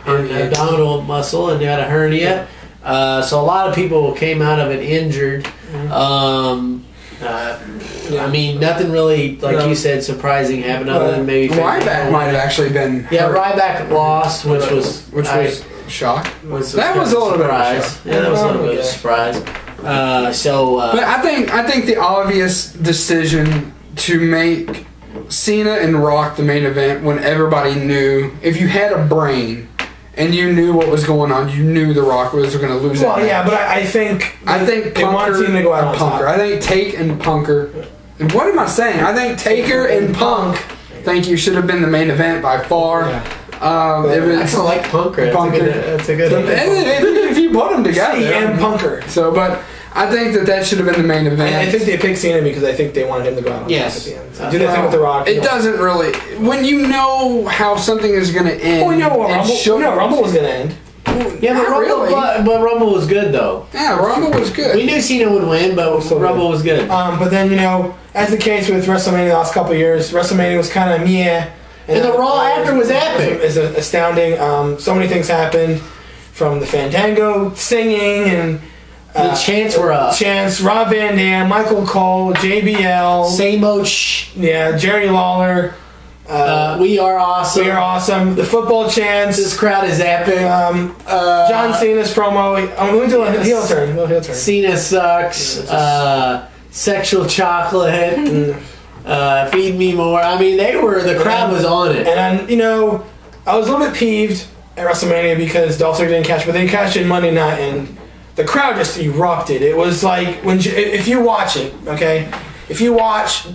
abdominal muscle, and they had a hernia. So a lot of people came out of it injured. I mean, nothing really, like you said, surprising happened other than maybe Ryback might have actually been. Yeah, Ryback lost, which was shock. That was a little bit of a surprise. Yeah, that was a little bit of a surprise. But I think the obvious decision to make Cena and Rock the main event when everybody knew, if you had a brain and you knew what was going on, you knew The Rock was going to lose that match. Yeah, but I think Punker. I think Take and Punker. And what am I saying? I think Taker and Punk, should have been the main event by far. I don't like punker. That's a good. If you put them together, and punker. So, but I think that should have been the main event. I think they picked Cena because I think they wanted him to go out on top at the end. So do the thing with The Rock. It doesn't really. When you know how something is going to end. Oh, you know Rumble was going to end. Yeah, but Rumble, but Rumble was good though. Yeah, Rumble was good. We knew Cena would win, but Rumble was good. But then as the case with WrestleMania the last couple of years, WrestleMania was kind of meh. And the Raw after was epic. It's astounding. So many things happened, from the Fandango singing and the chants were up. Rob Van Dam, Michael Cole, JBL, Jerry Lawler. We are awesome. We are awesome. The football chants. This crowd is epic. John Cena's promo. I'm going to do a heel turn. Cena sucks. Sexual chocolate. Feed me more. I mean, the crowd was on it. And I was a little bit peeved at WrestleMania because Dolph Ziggler didn't catch, but they cashed in Monday night, and the crowd just erupted. It was like if you watch it, okay, if you watch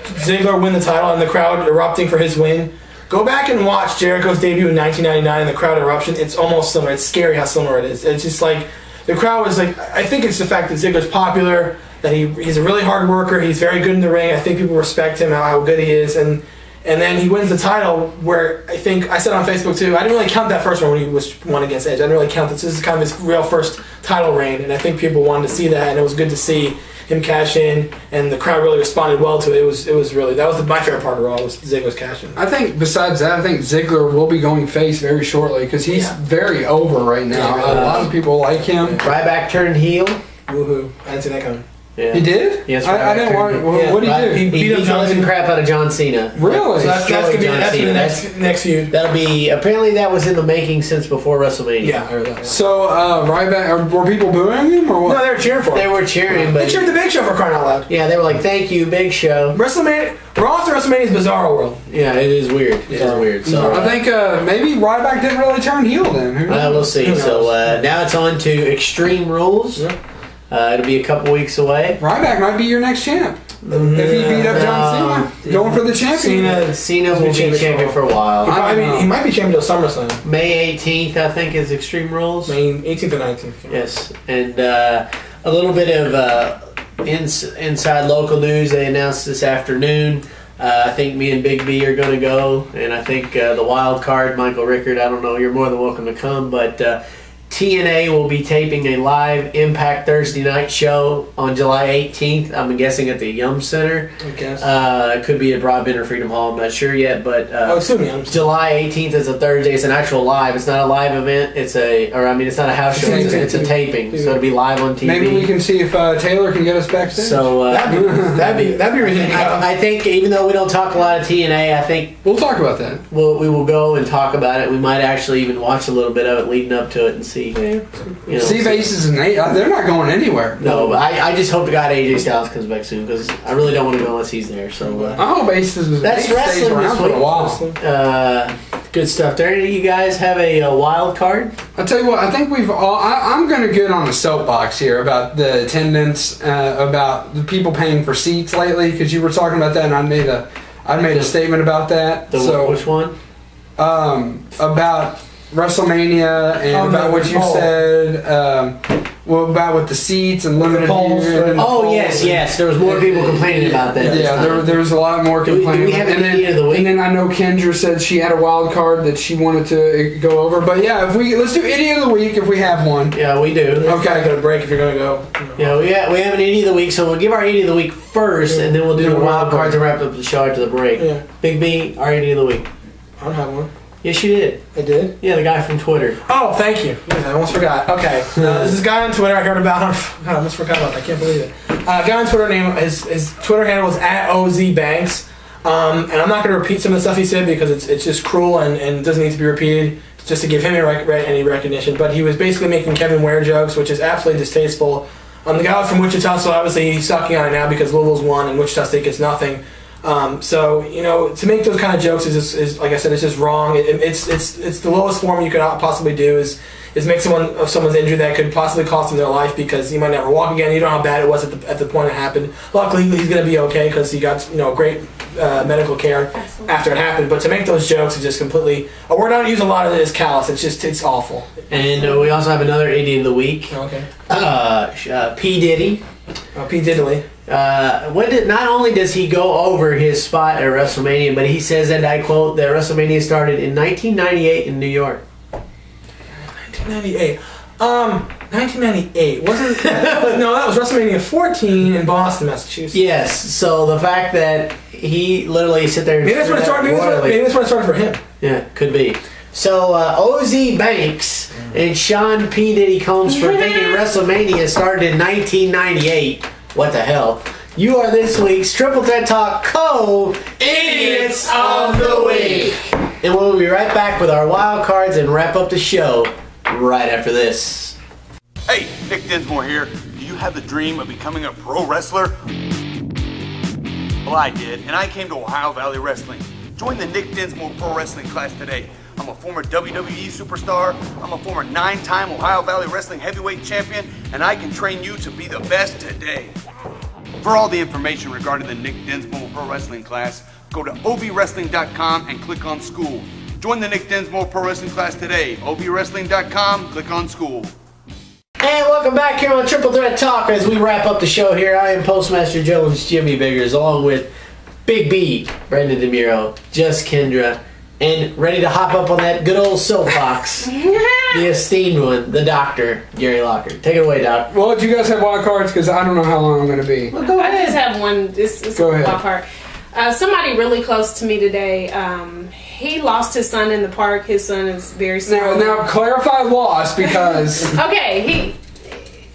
Ziggler win the title and the crowd erupting for his win, go back and watch Jericho's debut in 1999 and the crowd eruption. It's almost similar. It's scary how similar it is. It's just like the crowd was like. I think it's the fact that Ziggler's popular, that he's a really hard worker. He's very good in the ring. I think people respect him, how good he is, and then he wins the title. Where I think I said on Facebook too, I didn't really count that first one when he won against Edge. I didn't really count this. This is kind of his real first title reign, and I think people wanted to see that, and it was good to see him cash in, and the crowd really responded well to it. It was really, that was my favorite part of Raw, was Ziggler's cash in. I think besides that, I think Ziggler will be going face very shortly because he's very over right now. A lot of people like him. Ryback turned heel. Woohoo! I didn't see that coming. Yeah. He did? Yes, I didn't watch. What did he do? He beat the living crap out of John Cena. Really? So that's going to be the next feud. That'll be, apparently that was in the making since before WrestleMania. Yeah, I heard that. So, Ryback, were people booing him or what? No, they were cheering for him. They were cheering, but... They cheered the Big Show for crying out loud. Yeah, they were like, thank you, Big Show. WrestleMania, Raw after WrestleMania's bizarro world. Yeah, it is weird. It is weird. So I think maybe Ryback didn't really turn heel then. We'll see. So now it's on to Extreme Rules. Yeah. It'll be a couple weeks away. Ryback might be your next champ. If he beat up John Cena, going for the champion. Cena will be champion for a while. He might be champion till SummerSlam. May 18th, I think, is Extreme Rules. May 18th or 19th. Yes, and a little bit of inside local news. They announced this afternoon. I think me and Big B are going to go, and I think the wild card, Michael Rickard, I don't know, you're more than welcome to come, but TNA will be taping a live Impact Thursday night show on July 18th. I'm guessing at the Yum Center. I guess. It could be at Broadbent or Freedom Hall. I'm not sure yet, but July 18th is a Thursday. It's an actual live. It's not a live event. It's not a house show. It's a taping. So it'll be live on TV. Maybe we can see if Taylor can get us backstage. So that'd be really good. I think even though we don't talk a lot of TNA, I think we'll talk about that. We will go and talk about it. We might actually even watch a little bit of it leading up to it and see. Steve Aces and Nate, they're not going anywhere. No, but I just hope the God AJ Styles comes back soon because I really don't want to go unless he's there. So I hope Aces that's wrestling stays around for a while. Good stuff. There, you guys have a wild card. I'll tell you what. I think we've all. I'm going to get on the soapbox here about the attendance, about the people paying for seats lately because you were talking about that, and I made a statement about that. Which one? About WrestleMania and about what you said, about with the seats and limited viewing. Yes. There was more people complaining about that. Yeah, there was a lot more complaining. Do we have an idiot of the week? And then I know Kendra said she had a wild card that she wanted to go over. But yeah, let's do idiot of the week if we have one. Yeah, we do. Okay, got a break if you're gonna go. Yeah, we have an idiot of the week, so we'll give our idiot of the week first, and then we'll do the wild cards and wrap up the show after the break. Yeah. Big B, our idiot of the week. I don't have one. Yes, you did. I did? Yeah, the guy from Twitter. Oh, thank you. I almost forgot. Okay. This is a guy on Twitter. I heard about him. God, I almost forgot about that. I can't believe it. Guy on Twitter, his Twitter handle is @OZBanks. And I'm not going to repeat some of the stuff he said because it's just cruel and doesn't need to be repeated just to give him any recognition. But he was basically making Kevin Ware jokes, which is absolutely distasteful. The guy was from Wichita, so obviously he's sucking on it now because Louisville's won and Wichita State gets nothing. So to make those kind of jokes is like I said, it's just wrong. It's the lowest form you could possibly do is is make someone's injury that could possibly cost them their life because he might never walk again. You don't know how bad it was at the point it happened. Luckily, he's going to be okay because he got great medical care after it happened. But to make those jokes is just completely. A word I don't use a lot of it is callous. It's awful. And we also have another idiot of the week. Okay. P. Diddy. P. Diddley. Not only does he go over his spot at WrestleMania, but he says, and I quote, that WrestleMania started in 1998 in New York. 1998. 1998 wasn't no, that was WrestleMania 14 in Boston, Massachusetts. Yes. So the fact that he literally sit there and maybe that's what it started. Maybe that's what it started for him. Yeah, could be. So OZ Banks and Sean P. Diddy Combs for thinking WrestleMania started in 1998. What the hell? You are this week's Triple Threat Talk Co-Idiots of the Week. And we'll be right back with our wild cards and wrap up the show right after this. Hey, Nick Dinsmore here. Do you have the dream of becoming a pro wrestler? Well, I did, and I came to Ohio Valley Wrestling. Join the Nick Dinsmore Pro Wrestling class today. I'm a former WWE superstar, I'm a former 9-time Ohio Valley Wrestling heavyweight champion, and I can train you to be the best today. For all the information regarding the Nick Dinsmore Pro Wrestling class, go to obwrestling.com and click on school. Join the Nick Dinsmore Pro Wrestling class today. obwrestling.com, click on school. And welcome back here on Triple Threat Talk as we wrap up the show here. I am Postmaster Jones, Jimmy Biggers, along with Big B, Brendan DeMuro, Just Kendra, and ready to hop up on that good old soapbox, the esteemed one, the Doctor, Gary Locker. Take it away, Doc. Well, do you guys have wild cards? Because I don't know how long I'm going to be. Well, go ahead. I just have one. This is a wild card. Somebody really close to me today, he lost his son in the park. His son is very small. Now clarify lost because... Okay,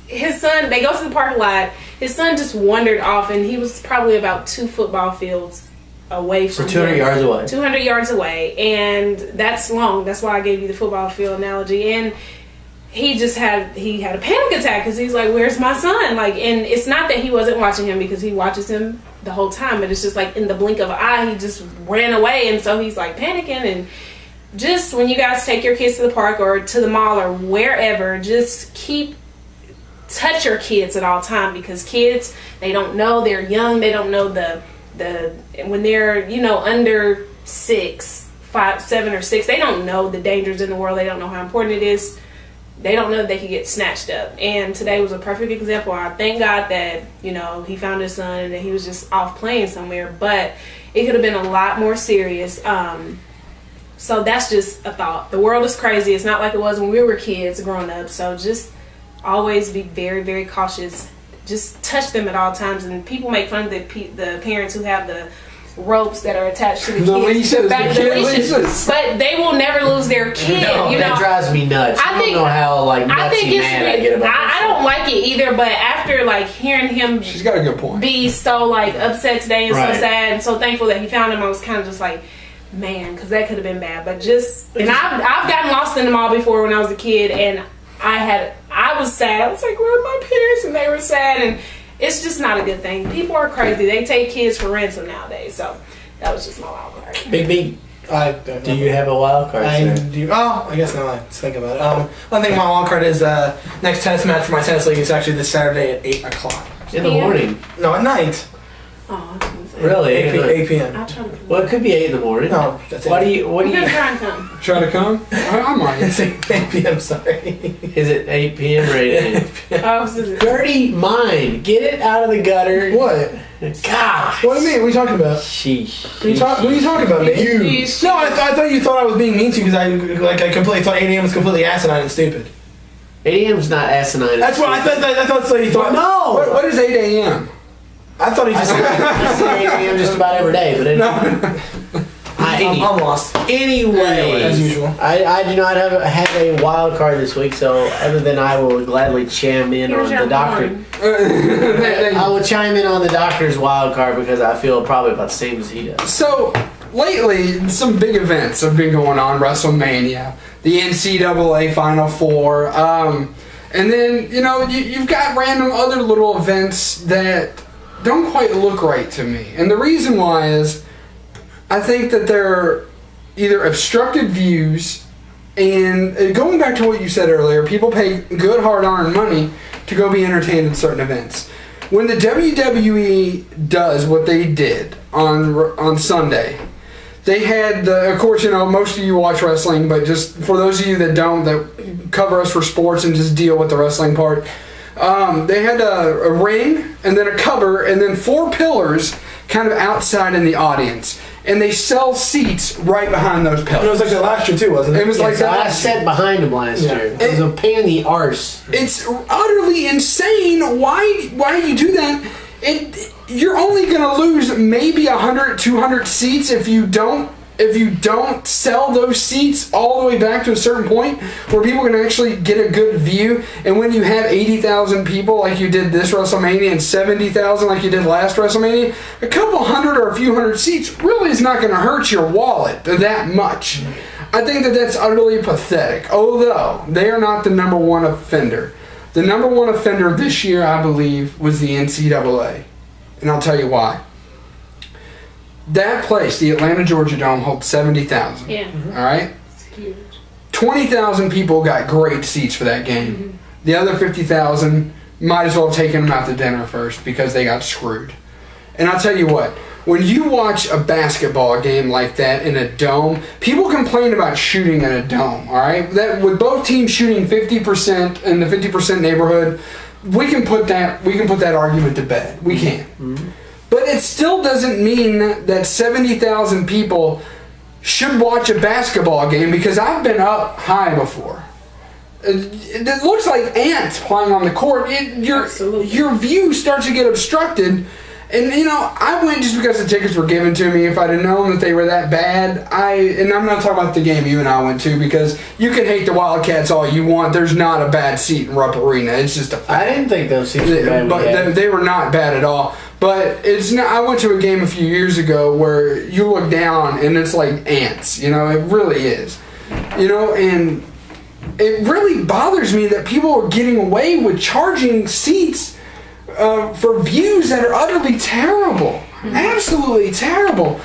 his son, they go to the park a lot. His son just wandered off, and he was probably about 2 football fields away from 200 yards away. 200 yards away, and that's long. That's why I gave you the football field analogy. And he had a panic attack because he's like, "Where's my son?" Like, and it's not that he wasn't watching him because he watches him the whole time, but it's just like in the blink of an eye, he just ran away, and so he's like panicking. And just when you guys take your kids to the park or to the mall or wherever, just touch your kids at all time, because kids, they don't know, they're young, they don't know when they're under 6, 5, 7 or 6, they don't know the dangers in the world. They don't know how important it is. They don't know that they could get snatched up. And today was a perfect example. I thank God that he found his son and that he was just off playing somewhere, but it could have been a lot more serious. So that's just a thought. The world is crazy. It's not like it was when we were kids growing up. So just always be very, very cautious. Just touch them at all times. And people make fun of the parents who have the ropes that are attached to the kids, but they will never lose their kid. That drives me nuts. I don't know how mad I get about I don't like it either. But after hearing him, she's got a good point. Be so upset today and so sad and so thankful that he found him, I was kind of just like, man, because that could have been bad. But I've gotten lost in the mall before when I was a kid, and I was sad. I was like, where are my parents? And they were sad, and it's just not a good thing. People are crazy. They take kids for ransom nowadays. So that was just my wild card. Big B, do you have a wild card? I guess now let's think about it. One thing my wild card is next tennis match for my tennis league is actually this Saturday at 8 o'clock. In the morning? No, at night. Oh, really? 8 p.m. Well, it could be 8 in the morning. No, that's 8. What do you try and come? Try to come? I'm right. It's 8 p.m. Sorry. Is it 8 p.m. or 8 a.m.? Dirty mind. Get it out of the gutter. What? Gosh. What do you mean? What are you talking about? Sheesh. What are you talking about, man? No, I thought you thought I was being mean to you because I completely thought 8 a.m. was completely asinine and stupid. 8 a.m. is not asinine. That's what I thought. I thought so. You thought. No. What is 8 a.m.? I thought he just said 8 a.m. just about every day, but anyway. I'm lost. Anyway, as usual. I do not have a wild card this week, so other than I will gladly chime in on the doctor. I will chime in on the doctor's wild card because I feel probably about the same as he does. So lately, some big events have been going on. WrestleMania, the NCAA Final Four, and then you've got random other little events that don't quite look right to me. And the reason why is I think that they're either obstructed views And going back to what you said earlier, people pay good, hard-earned money to go be entertained in certain events. When the WWE does what they did on Sunday, they had, of course, most of you watch wrestling, but just for those of you that don't, that cover us for sports and just deal with the wrestling part, they had a ring and then a cover and then 4 pillars kind of outside in the audience. And they sell seats right behind those pillars. It was like that last year too, wasn't it? It was like that. I sat behind them last year. It was a pain in the arse. It's utterly insane. Why you do that? You're only going to lose maybe 100, 200 seats if you don't sell those seats all the way back to a certain point where people can actually get a good view. And when you have 80,000 people like you did this WrestleMania and 70,000 like you did last WrestleMania, a couple hundred or a few hundred seats really is not going to hurt your wallet that much. I think that's utterly pathetic, although they are not the number one offender. The number one offender this year, I believe, was the NCAA. And I'll tell you why. That place, the Atlanta Georgia Dome, holds 70,000. Yeah. All right? It's huge. 20,000 people got great seats for that game. Mm-hmm. The other 50,000 might as well have taken them out to dinner first because they got screwed. And I'll tell you what, when you watch a basketball game like that in a dome, people complain about shooting in a dome, all right? That with both teams shooting 50% in the 50% neighborhood, we can put that argument to bed. We can. Mm-hmm. But it still doesn't mean that 70,000 people should watch a basketball game because I've been up high before. It looks like ants playing on the court. Your view starts to get obstructed. And, I went just because the tickets were given to me. If I'd have known that they were that bad, and I'm not talking about the game you and I went to because you can hate the Wildcats all you want. There's not a bad seat in Rupp Arena. It's just a fact. I didn't think those seats were bad. But they were not bad at all. But it's not. I went to a game a few years ago where you look down and it's like ants. It really is. And it really bothers me that people are getting away with charging seats for views that are utterly terrible. Mm-hmm. Absolutely terrible.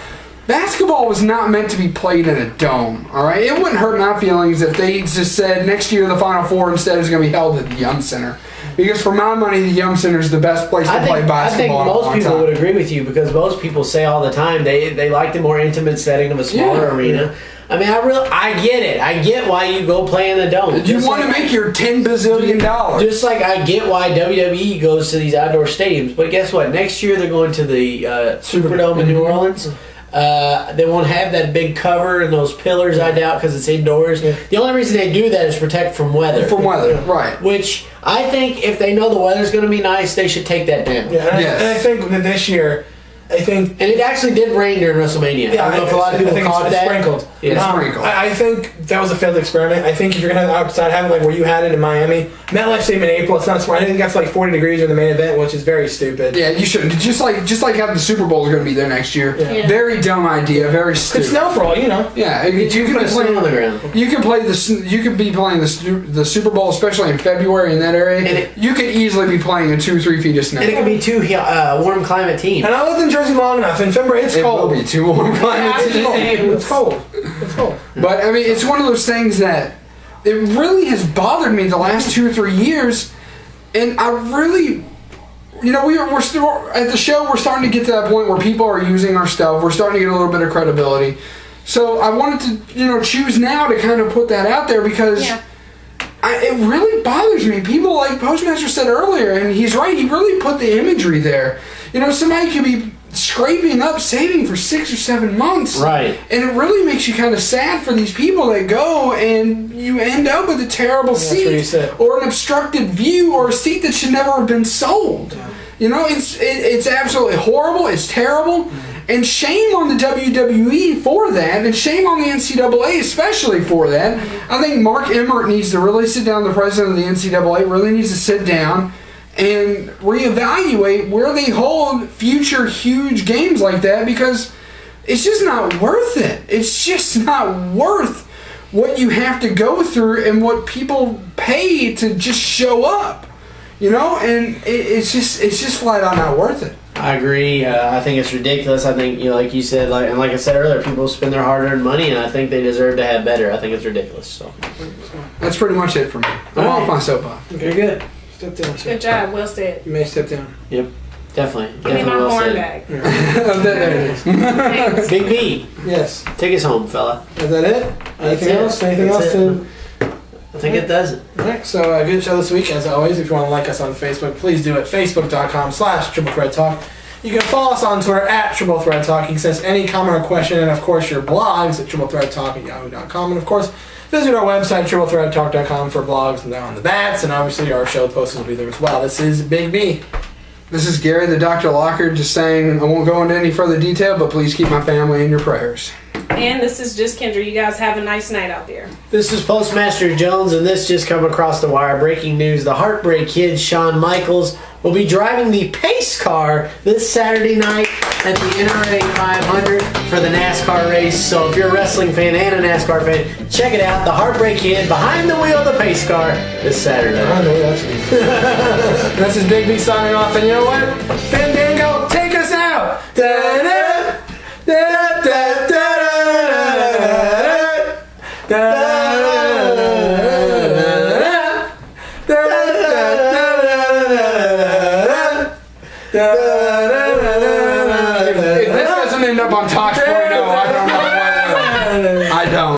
Basketball was not meant to be played in a dome, all right? It wouldn't hurt my feelings if they just said next year the Final Four instead is going to be held at the Yum Center. Because for my money, the Yum Center is the best place to play basketball. I think most people would agree with you because most people say all the time they like the more intimate setting of a smaller arena. I mean, I get it. I get why you go play in the dome. You want to make your $10 bazillion. Just like I get why WWE goes to these outdoor stadiums. But guess what? Next year they're going to the Superdome in New Orleans. They won't have that big cover and those pillars, I doubt, because it's indoors. Yeah. The only reason they do that is protect from weather. From weather, right. Which I think if they know the weather's going to be nice, they should take that down. Yeah, and I think that this year, and it actually did rain during WrestleMania. Yeah, I don't know if a lot of people caught that. Sprinkled. Yeah, sprinkled. I think that was a failed experiment. I think if you're going to have outside, have it like where you had it in Miami, MetLife Stadium in April, it's not smart. I think it got to like 40 degrees in the main event, which is very stupid. Yeah, you shouldn't. Just like having the Super Bowl is going to be there next year. Yeah. Very dumb idea. Very stupid. It's snow for all you know. Yeah, you can be playing on the ground. You can play You could be playing the Super Bowl, especially in February in that area. You could easily be playing in 2 or 3 feet of snow. And it could be 2 warm climate teams. And I lived in Jersey long enough. In February, it's cold. It will be 2 warm climate teams. It's cold. It's cold. But I mean, it's one of those things that it really has bothered me the last 2 or 3 years, and I really, we're still at the show. We're starting to get to that point where people are using our stuff. We're starting to get a little bit of credibility. So I wanted to, choose now to kind of put that out there because it really bothers me. People, like PostMaster said earlier, and he's right. He really put the imagery there. Somebody could be scraping up saving for 6 or 7 months, right? And it really makes you kind of sad for these people that go and you end up with a terrible seat or an obstructed view or a seat that should never have been sold. It's absolutely horrible. It's terrible. And shame on the WWE for that, and shame on the NCAA especially for that. I think Mark Emmert needs to really sit down, the president of the NCAA really needs to sit down and reevaluate where they hold future huge games like that, because it's just not worth it. It's just not worth what you have to go through and what people pay to just show up. And it's just flat out not worth it. I agree. I think it's ridiculous. I think, like you said, and like I said earlier, people spend their hard-earned money, and I think they deserve to have better. I think it's ridiculous. So that's pretty much it for me. I'm off my soapbox. Okay, good. Step down. Good job. Well said. You may step down. Yep. Definitely. Give me my horn back. There it is. Big B. Yes. Take us home, fella. Is that it? Anything else? Anything else to... I think it does it. Alright, so good show this week. As always, if you want to like us on Facebook, please do it. Facebook.com/triplethreattalk. You can follow us on Twitter @triplethreattalk. You can send us any comment or question, and of course your blogs at triplethreattalk@yahoo.com. And of course, visit our website, triplethreattalk.com, for blogs and on the bats, and obviously our show posters will be there as well. This is Big B. This is Gary, the Dr. Locker, just saying I won't go into any further detail, but please keep my family in your prayers. And this is just Kendra. You guys have a nice night out there. This is Postmaster Jones, and this just come across the wire. Breaking news, the Heartbreak Kid, Shawn Michaels, will be driving the pace car this Saturday night at the NRA 500 for the NASCAR race. So if you're a wrestling fan and a NASCAR fan, check it out. The Heartbreak Kid behind the wheel of the pace car this Saturday. I know that's This is Big B signing off, and you know what? Fandango, take us out! Da-da, da-da-da-da. If this doesn't end up on Talk